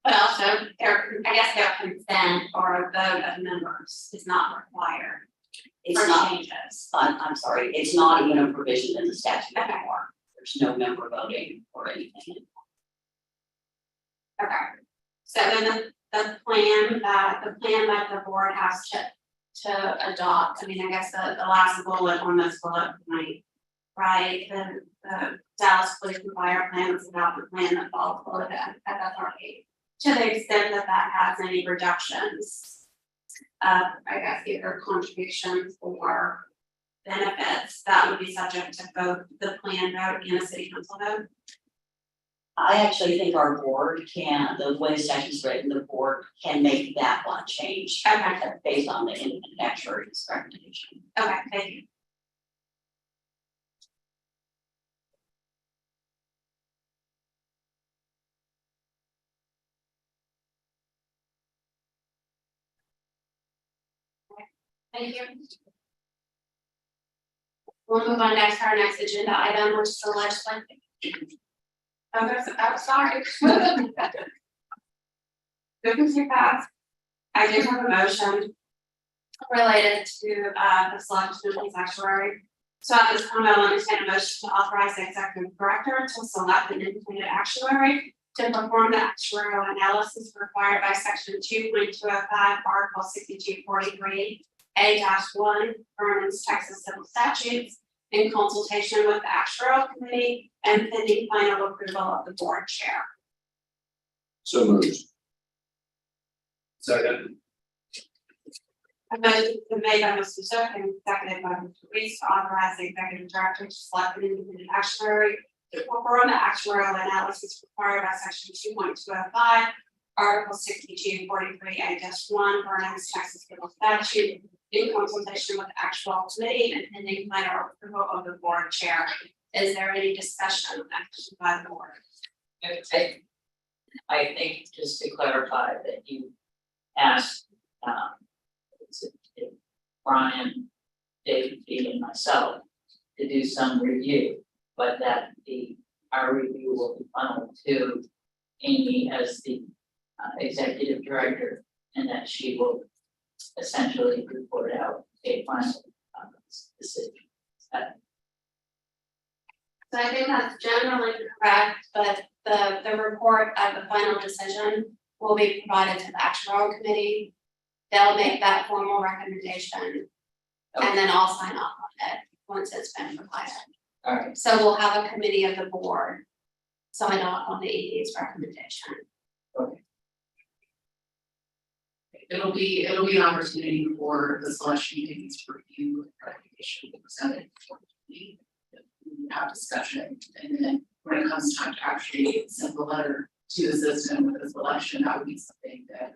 But also, I guess their consent or a vote of members is not required. It's for not, changes. I'm sorry, it's not even a provision in the statute anymore. There's no member voting or anything. Okay. So then the plan that the board has to adopt, I mean, I guess the last bullet on this bullet point, right? The Dallas Police and Fire Plan is about the plan that falls below that FFRP. To the extent that that has any reductions, I guess either contributions or benefits, that would be subject to both the plan vote and a city council vote. I actually think our board can, the way the statute's written, the board can make that one change. Okay. Based on the independent actuary's recommendation. Okay, thank you. Thank you. We'll move on next to our next agenda item, which is the legislative. I'm sorry. Moving too fast. I do have a motion related to the selection of his actuary. So at this time, I'll entertain a motion to authorize the executive director to select an independent actuary to perform the actuarial analysis required by section 2.205, article 6243. A-1 Vernon's Texas Civil Statutes in consultation with the actuarial committee and pending final approval of the board chair. So moved. Second. A motion has been made by Mr. Zook and seconded by Mr. Reese to authorize the executive director to select an independent actuary to perform the actuarial analysis required by section 2.205, article 6243A-1 Vernon's Texas Civil Statute in consultation with the actual committee and pending final approval of the board chair. Is there any discussion by the board? I think just to clarify that you asked, Brian, David B, and myself to do some review, but that our review will be funneled to Amy as the executive director, and that she will essentially report out a final decision. So I think that's generally correct, but the report of the final decision will be provided to the actuarial committee. They'll make that formal recommendation, and then I'll sign off on it once it's been provided. All right. So we'll have a committee of the board sign off on the ED's recommendation. Okay. It'll be an opportunity for the selection committees to review and recommendation presented for the have discussion, and then when it comes time to actually send the letter to the system with the selection, that would be something that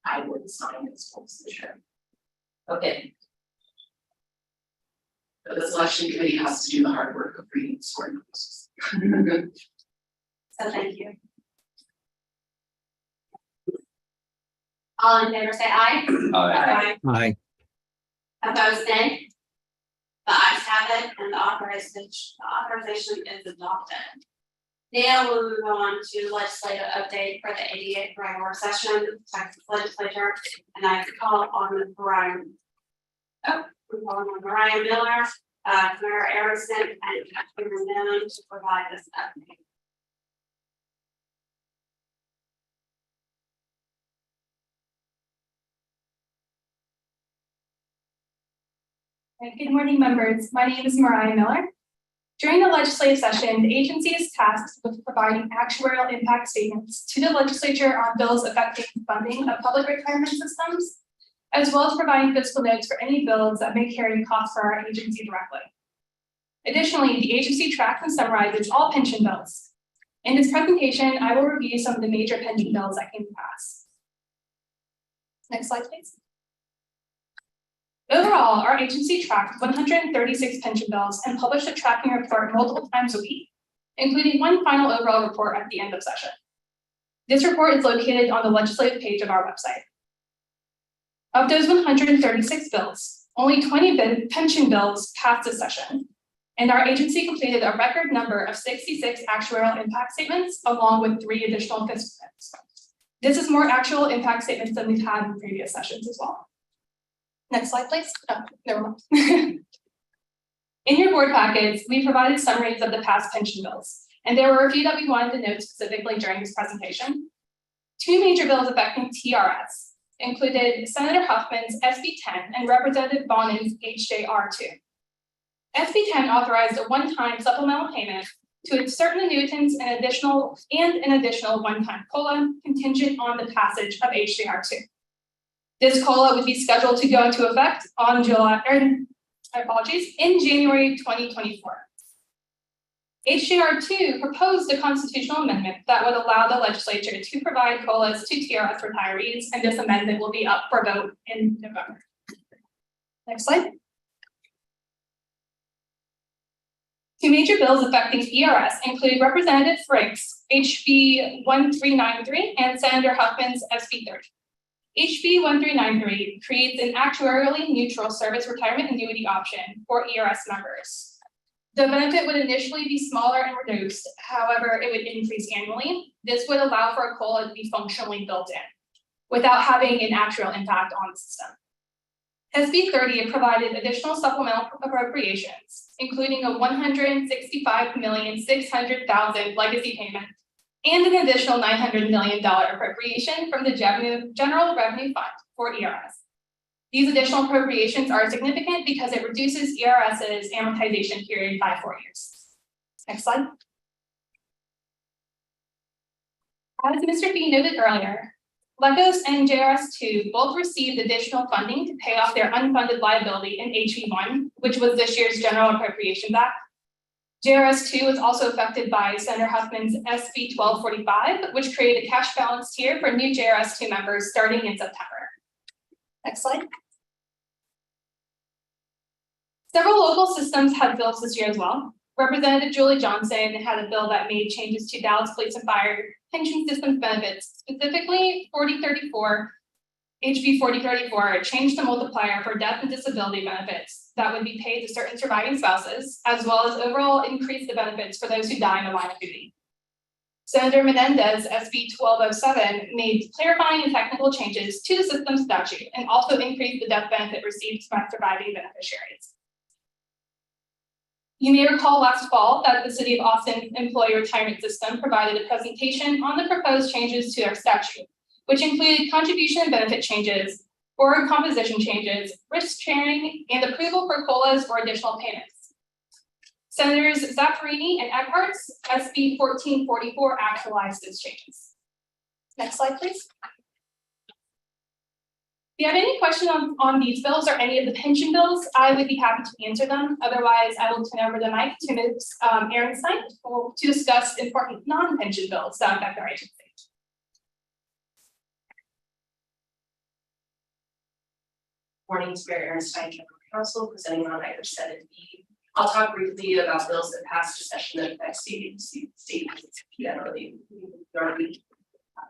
I would sign as full position. Okay. But the selection committee has to do the hard work of reading the scoring process. So thank you. All in favor say aye. Aye. Aye. Opposed nay. The ayes have it and the authorization is adopted. Now we'll move on to legislative update for the 88th regular session, Texas Legislature, and I call on Brian. We're calling on Mariah Miller, Mayor Harrison, and Councilmember Newman to provide this update. Good morning, members. My name is Mariah Miller. During the legislative session, the agency is tasked with providing actuarial impact statements to the legislature on bills affecting funding of public retirement systems, as well as providing fiscal notes for any bills that may carry costs for our agency directly. Additionally, the agency tracks and summarizes all pension bills. In this presentation, I will review some of the major pension bills that came to pass. Next slide, please. Overall, our agency tracked 136 pension bills and published a tracking report multiple times a week, including one final overall report at the end of session. This report is located on the legislative page of our website. Of those 136 bills, only 20 pension bills passed this session, and our agency completed a record number of 66 actuarial impact statements, along with 3 additional fiscal notes. This is more actual impact statements than we've had in previous sessions as well. Next slide, please. Oh, never mind. In your board packets, we provided summaries of the past pension bills, and there were a few that we wanted to note specifically during this presentation. 2 major bills affecting TRS included Senator Huffman's SB 10 and Representative Bonin's HJR2. SB 10 authorized a one-time supplemental payment to certain annuitants and an additional one-time COLA contingent on the passage of HJR2. This COLA would be scheduled to go into effect on in January 2024. HJR2 proposed a constitutional amendment that would allow the legislature to provide COLAs to TRS retirees, and this amendment will be up for vote in November. Next slide. 2 major bills affecting ERS include Representative Frigg's HB 1393 and Senator Huffman's SB 30. HB 1393 creates an actuarially neutral service retirement annuity option for ERS members. The benefit would initially be smaller and reduced, however, it would increase annually. This would allow for a COLA to be functionally built in, without having an actual impact on the system. SB 30 provided additional supplemental appropriations, including a $165,600,000 legacy payment and an additional $900 million appropriation from the General Revenue Fund for ERS. These additional appropriations are significant because it reduces ERS's amortization period by 4 years. Next slide. As Mr. B noted earlier, LECOS and JRS2 both received additional funding to pay off their unfunded liability in HB1, which was this year's General Appropriations Act. JRS2 was also affected by Senator Huffman's SB 1245, which created a cash balance tier for new JRS2 members starting in September. Next slide. Several local systems had bills this year as well. Representative Julie Johnson had a bill that made changes to Dallas Police and Fire pension systems benefits, specifically 4034 HB 4034 changed the multiplier for death and disability benefits that would be paid to certain surviving spouses, as well as overall increase the benefits for those who die in the line of duty. Senator Menendez, SB 1207, made clarifying and technical changes to the system statute and also increased the death benefit received by surviving beneficiaries. You may recall last fall that the City of Austin Employee Retirement System provided a presentation on the proposed changes to their statute, which included contribution and benefit changes, board composition changes, risk sharing, and approval for COLAs or additional payments. Senators Zaffarini and Eckhart's SB 1444 actualized those changes. Next slide, please. If you have any question on these bills or any of the pension bills, I would be happy to answer them. Otherwise, I will turn over the mic to Ms. Ehrenstein to discuss important non-pension bills that affect our agency. Morning, Mayor Ehrenstein, General Counsel, presenting on item 7B. I'll talk briefly about bills that passed a session that affect state agencies generally.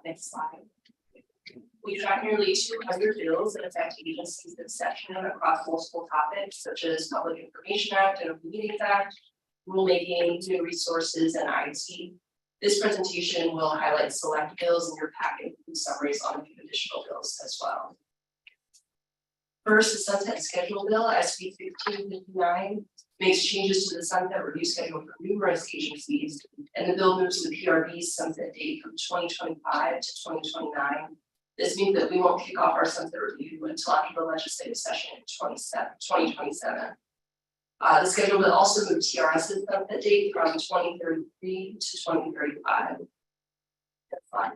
Next slide. We track nearly 200 bills that affect agencies this session across multiple topics such as Public Information Act and Open Meetings Act, rulemaking, human resources, and IT. This presentation will highlight select bills in your packet with summaries on a few additional bills as well. First, the Sunset Schedule Bill, SB 1559, makes changes to the sunset review schedule for numerous agencies, and the bill moves the PRB's sunset date from 2025 to 2029. This means that we won't kick off our sunset review until after the legislative session in 2027. The schedule will also move TRS's sunset date from 2033 to 2035. That's fine.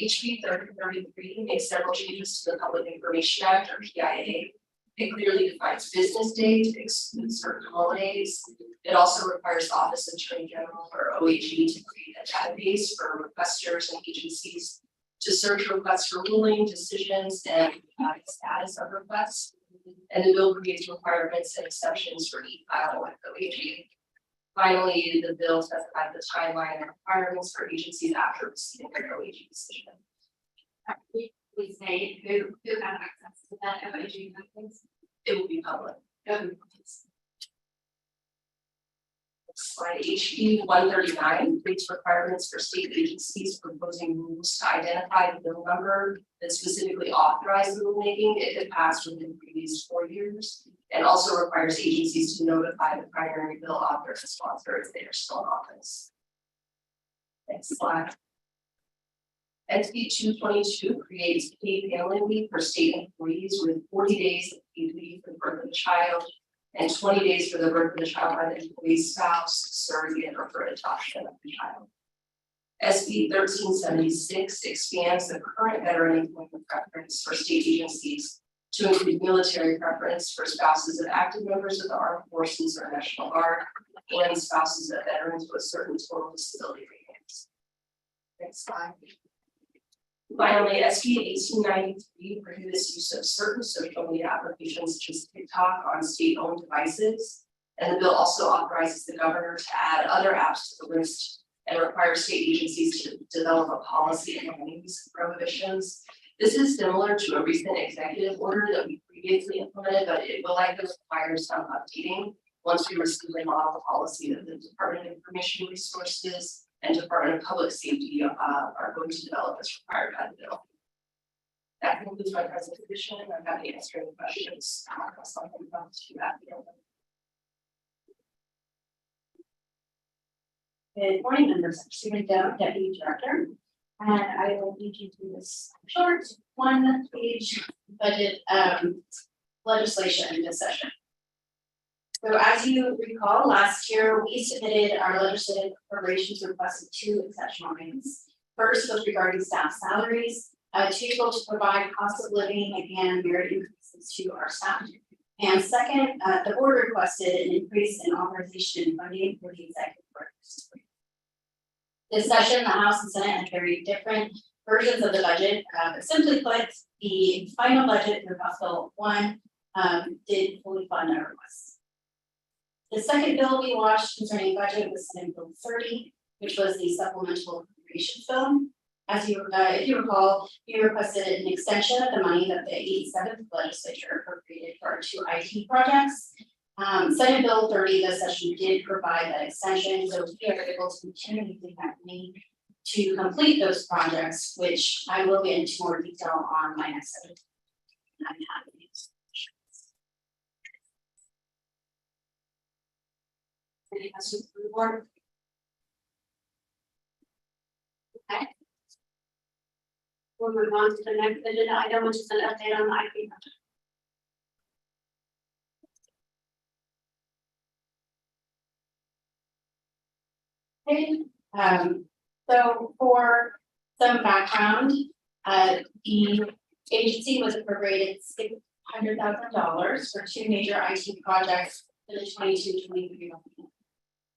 HB 3033 makes several changes to the Public Information Act, or PIA. It clearly defines business days, excludes certain holidays. It also requires the Office of Attorney General, or OAG, to create a database for requesters and agencies to search requests for ruling, decisions, and status of requests. And the bill creates requirements and exceptions for e-filing with OAG. Finally, the bill specifies the timeline and requirements for agencies after receiving their OAG decision. We say who has access to that OAG documents? It will be public. Slide HB 139 creates requirements for state agencies proposing rules to identify the bill number that specifically authorizes rulemaking if it passed within the previous 4 years, and also requires agencies to notify the primary bill author and sponsor if they are still in office. Next slide. SB 222 creates paid family leave for state employees with 40 days of paid leave for the birth of a child and 20 days for the birth of the child by the employee's spouse, surrogate, or for adoption of the child. SB 1376 expands the current veteran employment preference for state agencies to include military preference for spouses of active members of the armed forces or National Guard and spouses of veterans with certain total disability ratings. Next slide. Finally, SB 1893 prohibits use of certain social media applications such as TikTok on state-owned devices. And the bill also authorizes the governor to add other apps to the list and requires state agencies to develop a policy on use prohibitions. This is similar to a recent executive order that we previously implemented, but it will likely require some updating once we receive a model policy that the Department of Information Resources and Department of Public Safety are going to develop as required by the bill. That concludes my presentation. I'm happy to answer any questions. Good morning, members. I'm Susan Doe, Deputy Director, and I will lead you through this short one-page budget legislation this session. So as you recall, last year we submitted our legislative appropriations request of 2 exceptional items. First was regarding staff salaries, to provide cost of living and merit increases to our staff. And second, the board requested an increase in authorization and funding for the executive branch. This session, the House and Senate had very different versions of the budget, but simply put, the final budget for House Bill 1 did fully fund our requests. The second bill we watched concerning budget was Senate Bill 30, which was the supplemental appropriations bill. as you, if you recall, you requested an extension of the money that the 87th legislature appropriated for our 2 IT projects. Senate Bill 30 this session did provide that extension, so we are able to continue using that money to complete those projects, which I will get into more detail on my next session. I'm happy to answer questions. Any questions from the board? Okay. We'll move on to the next agenda item, which is an update on the IP project. Okay, so for some background, the agency was appropriated $600,000 for 2 major IT projects for the 22-23.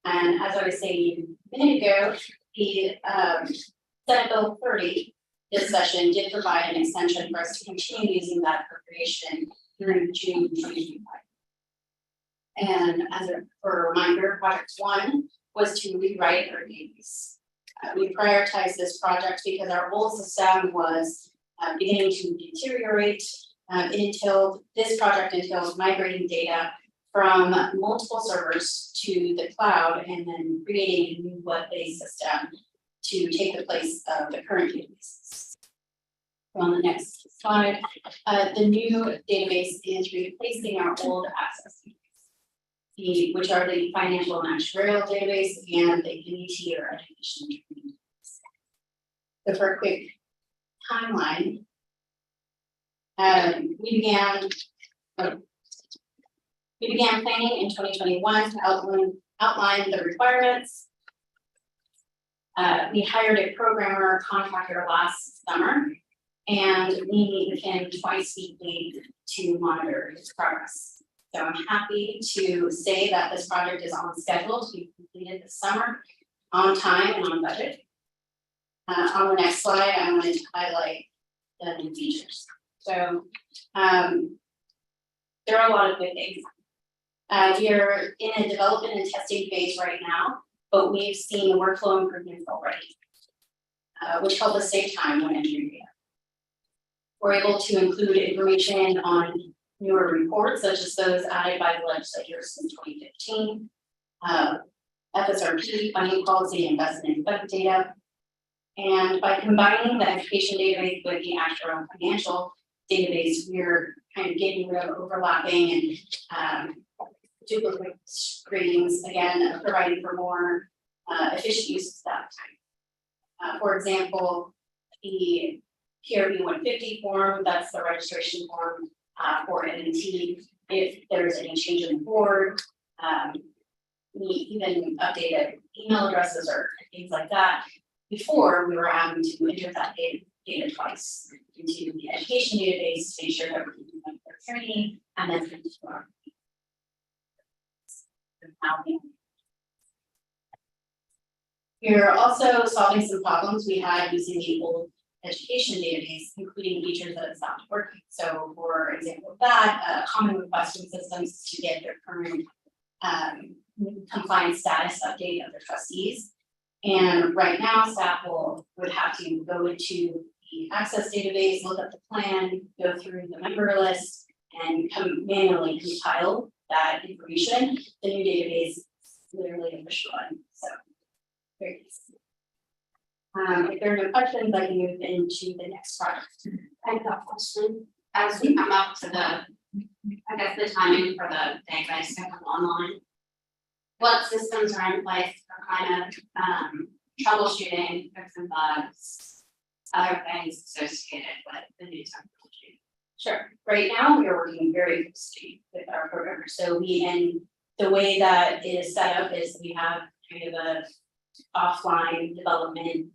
And as I was saying a minute ago, the Senate Bill 30 this session did provide an extension for us to continue using that appropriation through June 2025. And for a reminder, project 1 was to rewrite our database. We prioritized this project because our old system was beginning to deteriorate. This project entails migrating data from multiple servers to the cloud and then creating a new web-based system to take the place of the current databases. On the next slide, the new database is replacing our old access database, which are the financial and actuarial database and the NET or education training database. So for a quick timeline, we began planning in 2021 to outline the requirements. We hired a programmer contractor last summer, and we meet with him twice weekly to monitor his progress. So I'm happy to say that this project is on schedule to be completed this summer, on time and on budget. On the next slide, I wanted to highlight the new features. So there are a lot of good things. We are in a development and testing phase right now, but we've seen workflow improvements already, which help us save time when entering data. We're able to include information on newer reports, such as those added by the legislature since 2015, FSRP, funding policy, investment and budget data. And by combining the education database with the actual and financial database, we're kind of getting rid of overlapping and duplicate screens, again, providing for more efficient use of staff time. For example, the PRB 150 form, that's the registration form for NET. If there's any change in the board, we even updated email addresses or things like that. Before, we were having to enter that data twice into the education database to make sure that we're doing their training and then into our we're also solving some problems we had using the old education database, including features that stopped working. So for example of that, common requesting systems to get their current compliance status update of their trustees. And right now, staff would have to go into the access database, look up the plan, go through the member list, and manually compile that information. The new database is literally a push button. So very easy. If there are no questions, I can move into the next project. I have a question. As we come up to the timing for the database to come online, what systems are in place for kind of troubleshooting, fixing bugs, other things associated with the new technology? Sure. Right now, we are working very closely with our programmers. So the way that it is set up is we have kind of a offline development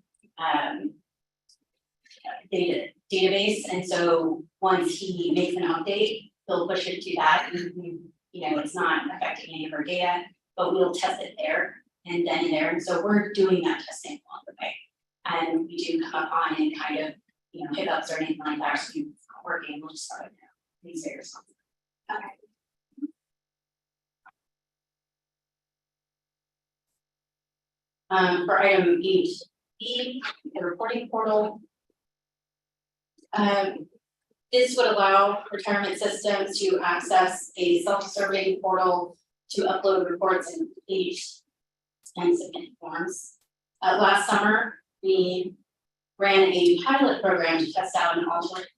database, and so once he makes an update, he'll push it to that, and it's not affecting any of our data, but we'll test it there and then in there, and so we're doing that testing along the way, and we do come upon any kind of hiccups or anything like that, so it's not working, we'll just start it now. Please say something. Okay. For item 8, the reporting portal. This would allow retirement systems to access a self-serving portal to upload reports and complete and submit forms. Last summer, we ran a pilot program to test out an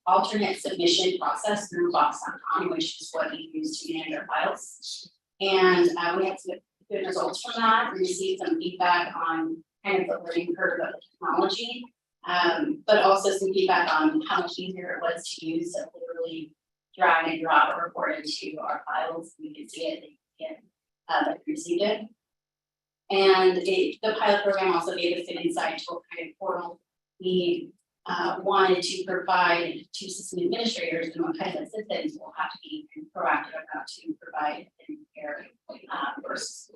alternate submission process through Box.com, which is what we use to manage our files. And we had some good results from that. We received some feedback on kind of the learning curve of the technology, but also some feedback on how much easier it was to use to literally drag and drop a report into our files. We could see it, that we received it. And the pilot program also gave us an insight to what kind of portal we wanted to provide to system administrators and what kinds of systems will have to be proactive about to provide and prepare versus.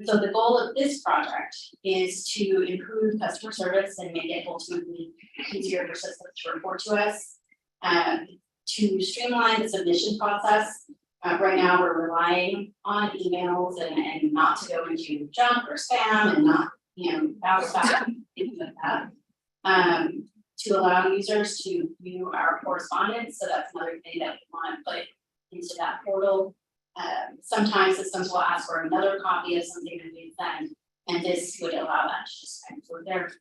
So the goal of this project is to improve customer service and make it ultimately easier for systems to report to us. To streamline the submission process, right now we're relying on emails and not to go into junk or spam and not, bounce back, things like that. To allow users to view our correspondence, so that's another thing that we want to put into that portal. Sometimes systems will ask for another copy of something that we send, and this would allow that to just kind of go there.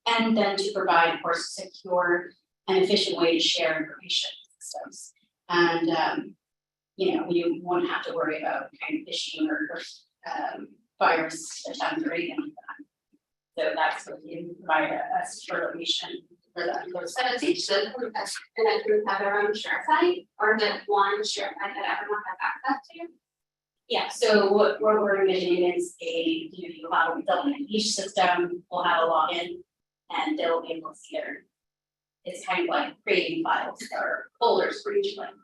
And then to provide, of course, secure and efficient way to share information systems. And we won't have to worry about kind of phishing or virus attempts or anything like that. So that's what we provide a secure location for that. So it's each system that's gonna have their own share site, or the one share site that everyone has access to? Yeah, so what we're envisioning is each system will have a login and they'll be able to see their. It's kind of like creating files or folders for each one.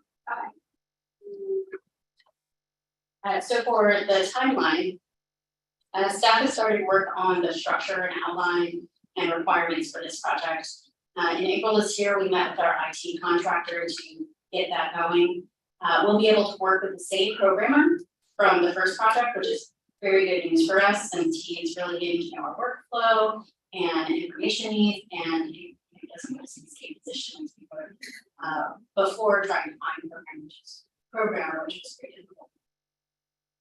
So for the timeline, staff has started work on the structure and outline and requirements for this project. In April this year, we met with our IT contractor to get that going. We'll be able to work with the same programmer from the first project, which is very good news for us, since he's really getting to know our workflow and information needs, and he doesn't want to see escape positions before trying to find a programmer, which is very difficult.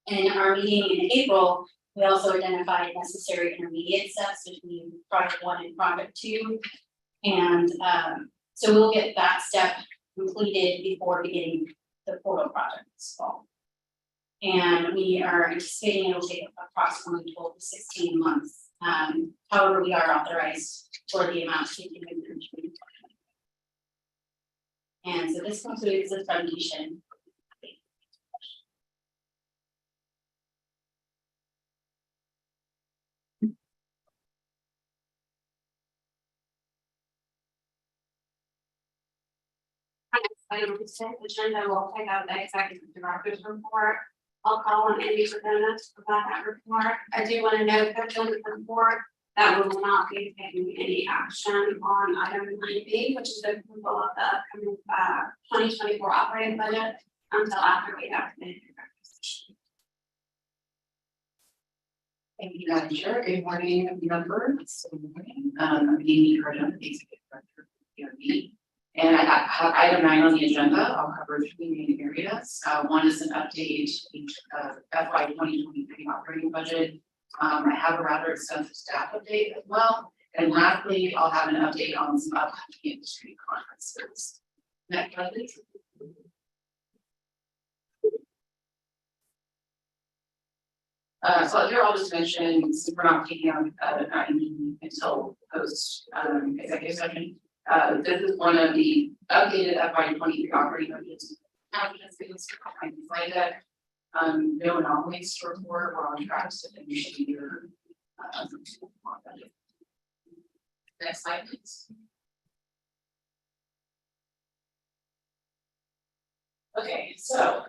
In our meeting in April, we also identified necessary intermediate steps between project 1 and project 2. And so we'll get that step completed before beginning the portal project this fall. And we are anticipating it will take approximately 12 to 16 months. However, we are authorized for the amount taken in the 2020. And so this concludes the presentation. Item consent agenda will take out the executive director's report. I'll call on Andy for donuts to provide that report. I do want to note that in the report that we will not be taking any action on item 9B, which is the approval of the upcoming 2024 operating budget until after we have the executive session. Thank you, Madam Chair. Good morning, members. Good morning. I'm Amy Cardone, the Executive Director of PRB. And I have item 9 on the agenda. I'll cover 3 main areas. One is an update of FY 2023 operating budget. I have a rather extensive staff update as well. And lastly, I'll have an update on some upcoming industry conferences. Next slide, please. So here I'll just mention, since we're not taking on until post executive session. This is one of the updated FY 23 operating budgets. No anomalies to report. We're on track to finish the year. Next slide, please. Okay, so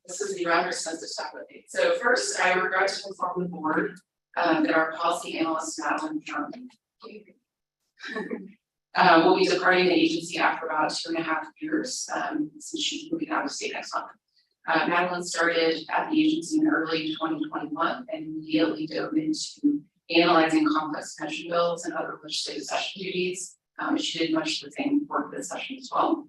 this is the rather sensitive staff update. So first, I regret to inform the board that our policy analyst Madeline Sherman will be departing the agency after about 2.5 years since she's moving out of state next month. Madeline started at the agency in early 2021 and immediately dove into analyzing complex pension bills and other legislative session duties. She did much of the same work this session as well.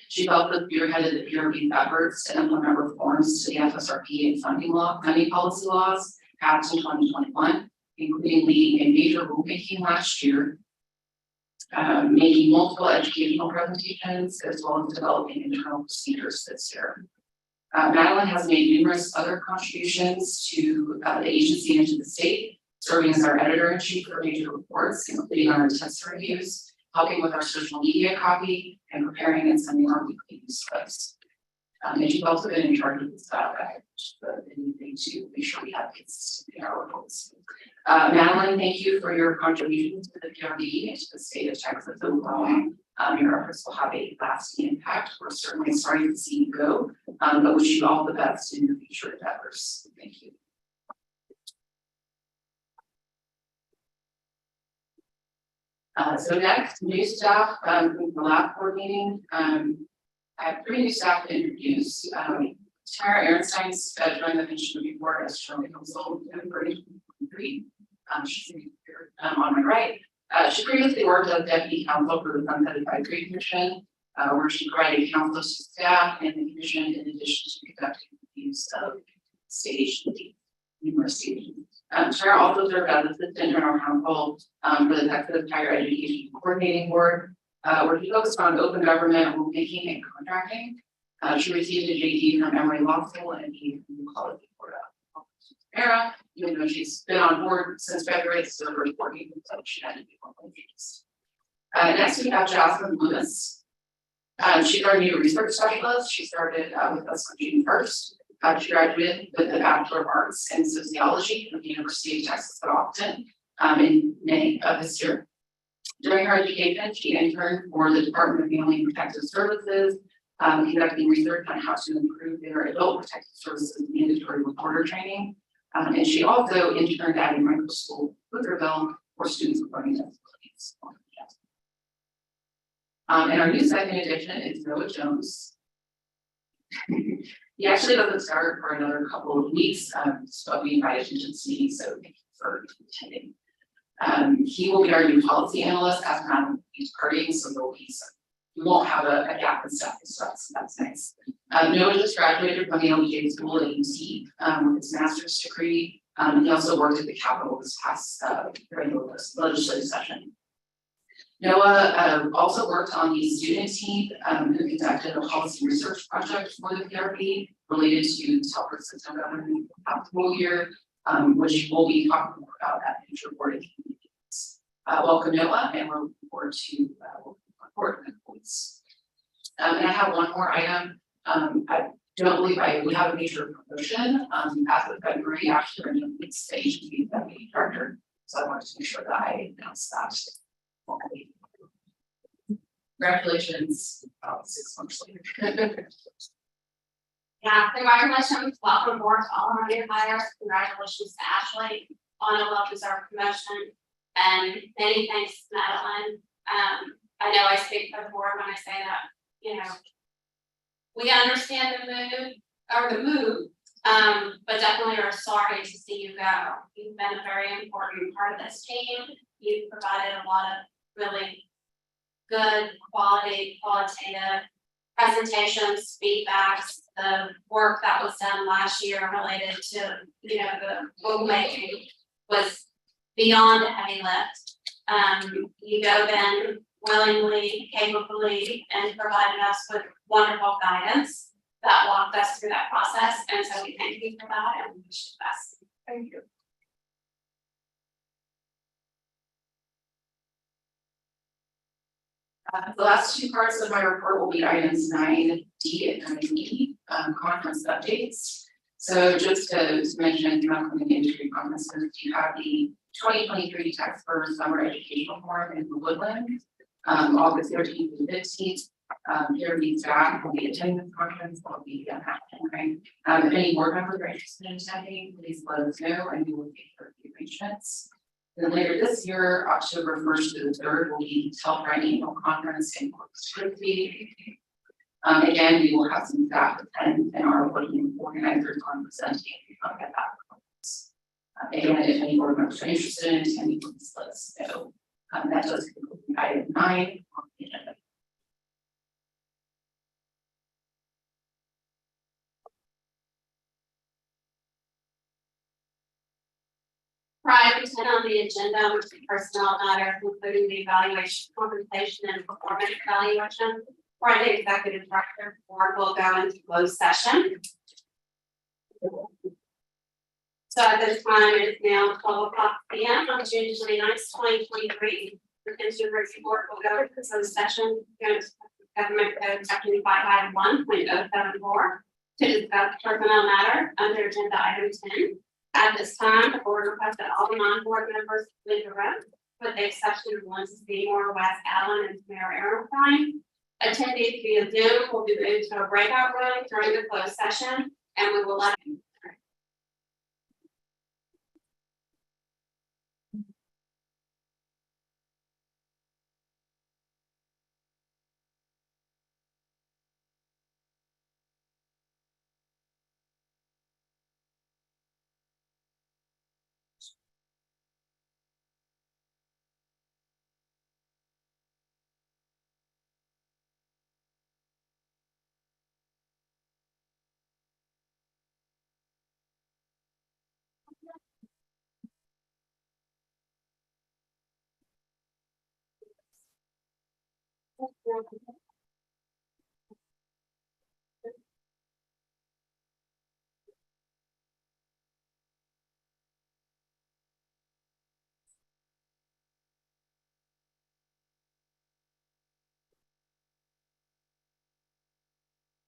She helped spearheaded the PRB efforts to implement reforms to the FSRP and funding policy laws passed in 2021, including leading a major rulemaking last year, making multiple educational presentations, as well as developing internal procedures this year. Madeline has made numerous other contributions to the agency and to the state, serving as our editor-in-chief for major reports, including our intensive reviews, helping with our social media copy, and preparing and sending our weekly news slips. And she's also been in charge of the style guide, anything to make sure we have consistency in our reports. Madeline, thank you for your contributions to the PRB and to the state of Texas overall. Your efforts will have a lasting impact. We're certainly sorry to see you go, but wish you all the best in your future endeavors. Thank you. So next, new staff from the last board meeting. I have 3 new staff to introduce. Tara Ehrenstein's joined the pension review board as general counsel in 2023. She's here on my right. She previously worked as deputy counsel for the Sunset Advisory Commission, where she provided counsel to staff and the commission in addition to conducting reviews of state agencies, numerous state agencies. Tara also served as assistant general counsel for the Texas Higher Education Coordinating Board, where she focused on open government, rulemaking, and contracting. She received a JD from Emory Law School and a from College of Florida. Even though she's been on board since February, it's still her board meeting, so she had to be one of these. Next we have Jasmine Lewis. She's our new research specialist. She started with us on June 1st. She graduated with a Bachelor of Arts in Sociology from the University of Texas at Austin in May of this year. During her education, she interned for the Department of Family and Protective Services, conducting research on how to improve their adult protective services mandatory reporter training. And she also interned at a micro school in Pflugerville for students with learning disabilities. And our new second addition is Noah Jones. He actually doesn't start for another couple of weeks, but we invited him to the meeting, so thank you for attending. He will be our new policy analyst as Madeline is departing, so there will be some, we won't have a gap in staff and stuff, so that's nice. Noah just graduated from the LBJ school at UT with his master's degree. He also worked at the Capitol this past legislative session. Noah also worked on the student team who conducted a policy research project for the PRB related to the health system government school year, which we'll be talking more about at future board meetings. Welcome, Noah, and we're looking forward to report points. And I have one more item. I don't believe we have a major promotion as of February after the stage to be deputy director. So I wanted to make sure that I announced that. Congratulations, about 6 months later. Yeah, congratulations, welcome aboard to all our new hires. Congratulations to Ashley on a well-deserved promotion. And many thanks to Madeline. I know I speak for the board when I say that, you know, we understand the move, but definitely are sorry to see you go. You've been a very important part of this team. You've provided a lot of really good qualitative presentations, feedbacks, the work that was done last year related to, you know, the rulemaking was beyond a heavy lift. You dove in willingly, capably, and provided us with wonderful guidance that walked us through that process. And so we thank you for that and we wish you the best. Thank you. The last 2 parts of my report will be items 9D and 9E, conference updates. So just to mention, upcoming industry conferences, you have the 2023 Taxpayers Summer Educational Forum in the Woodland, August 13th and 15th. PRB staff will be attending this conference. Will be happening. If any board members are interested in attending, please let us know and we will take for the arrangements. Then later this year, October 1st to the 3rd, will be the Health Right Annual Conference in Corpus Christi. Again, we will have some staff attend and are working organizers on presenting at that conference. Again, if any board members are interested in attending, please let us know. That does conclude item 9 on the agenda. Item 10 on the agenda, which is personnel matters, including the evaluation, compensation, and performance evaluation for the executive director. Board will go into closed session. So at this time, it is now 12:00 p.m. on June 29th, 2023. The consumer board will go into closed session. Government Code Section 551.074 to discuss personnel matter under agenda item 10. At this time, the board requests that all non-board members leave the room, with the exception of Lindsay Seymour, Wes Allen, and Mayor Aeropine. Attendees via Zoom will be moved to a breakout room during the closed session, and we will let you.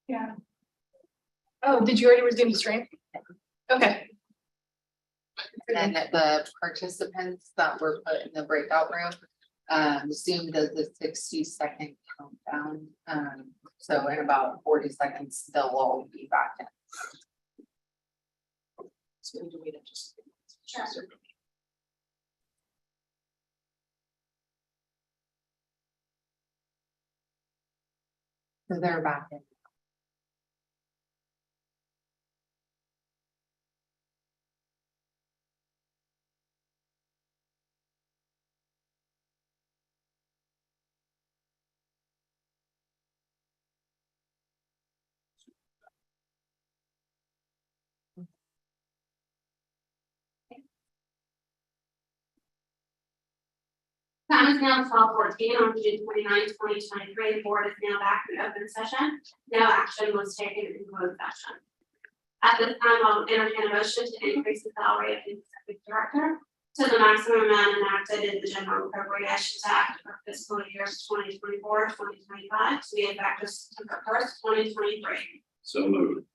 Yeah. Oh, did you already resume the stream? Okay. And the participants that were put in the breakout room, Zoom does the 60-second countdown. So in about 40 seconds, they'll all be back in. Sure. So they're back in. Time is now 12:14 on June 29th, 2023. The board is now back in open session. No action was taken in closed session. At this time, I'll entertain a motion to increase the salary of the executive director to the maximum amount enacted in the General Appropriations Act for fiscal years 2024-2025 to be effective September 1st, 2023. So moved.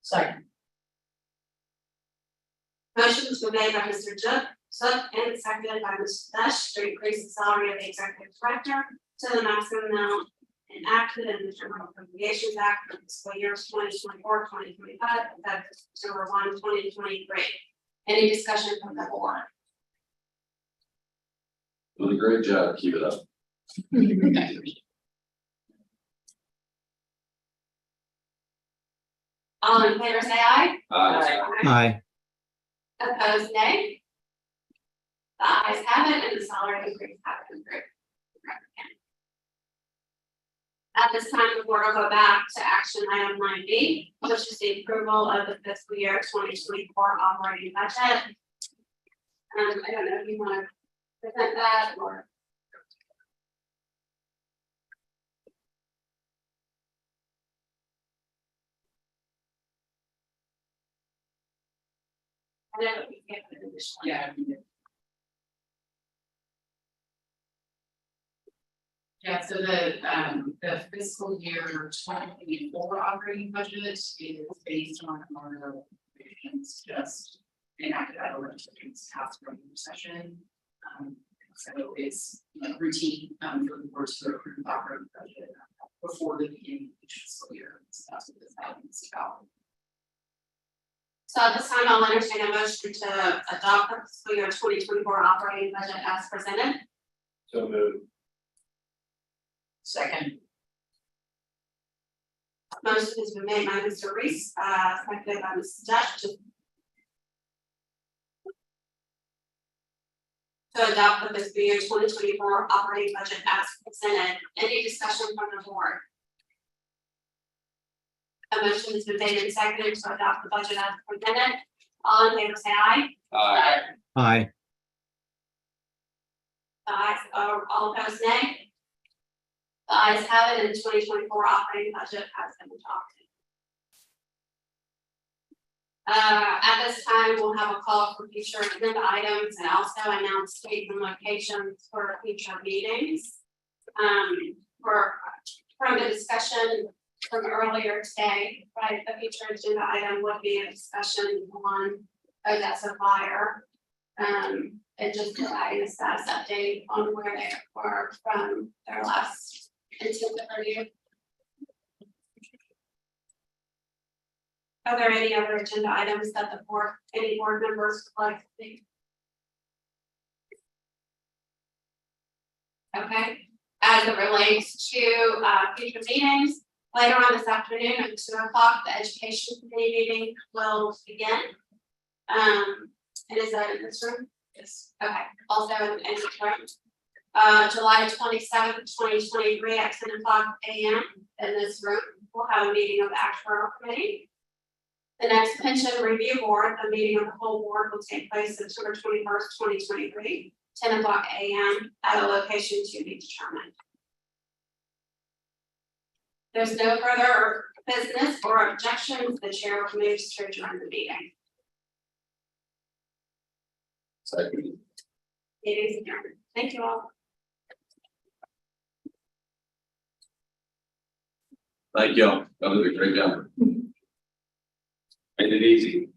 Second. Motion was made by Mr. Zook and seconded by Mr. Dash to increase the salary of the executive director to the maximum amount enacted in the General Appropriations Act for fiscal years 2024-2025, effective September 1, 2023. Any discussion from the board? Doing a great job. Keep it up. All in favor, say aye. Aye. Opposed, nay. The ayes have it, and the salary increase has been approved. At this time, the board will go back to action item 9B, which is the approval of the fiscal year 2024 operating budget. I don't know if you want to present that or. I know we get an additional. Yeah. Yeah, so the fiscal year 2024 operating budget is based on our provisions just enacted at a legislature's house regular session. So it's routine for the board to approve the operating budget before the beginning of each fiscal year. So that's what this item is about. So at this time, I'll entertain a motion to adopt the fiscal year 2024 operating budget as presented. So moved. Second. Motion has been made by Mr. Reese, seconded by Mrs. Dutch to adopt the fiscal year 2024 operating budget as presented. Any discussion from the board? A motion has been made and seconded to adopt the budget as presented. All in favor, say aye. Aye. Aye. The ayes, all opposed, nay. The ayes have it, and the 2024 operating budget has been adopted. At this time, we'll have a call for future agenda items and also announce dates and locations for future meetings. From the discussion from earlier today, right, the future agenda item would be a discussion on Odessa fire. And just providing a status update on where they were from their last incident review. Are there any other agenda items that any board members would like to see? Okay, as it relates to future meetings, later on this afternoon at 2 o'clock, the education committee meeting will begin. And is that in this room? Yes. Okay, also in this room. July 27th, 2023 at 10 o'clock a.m. in this room, we'll have a meeting of the actuarial committee. The next pension review board, the meeting of the whole board will take place September 21st, 2023, 10 o'clock a.m. at a location to be determined. There's no further business or objections. The chair moves to adjourn the meeting. Second. It is adjourned. Thank you all. Thank y'all. That was a great job. Made it easy.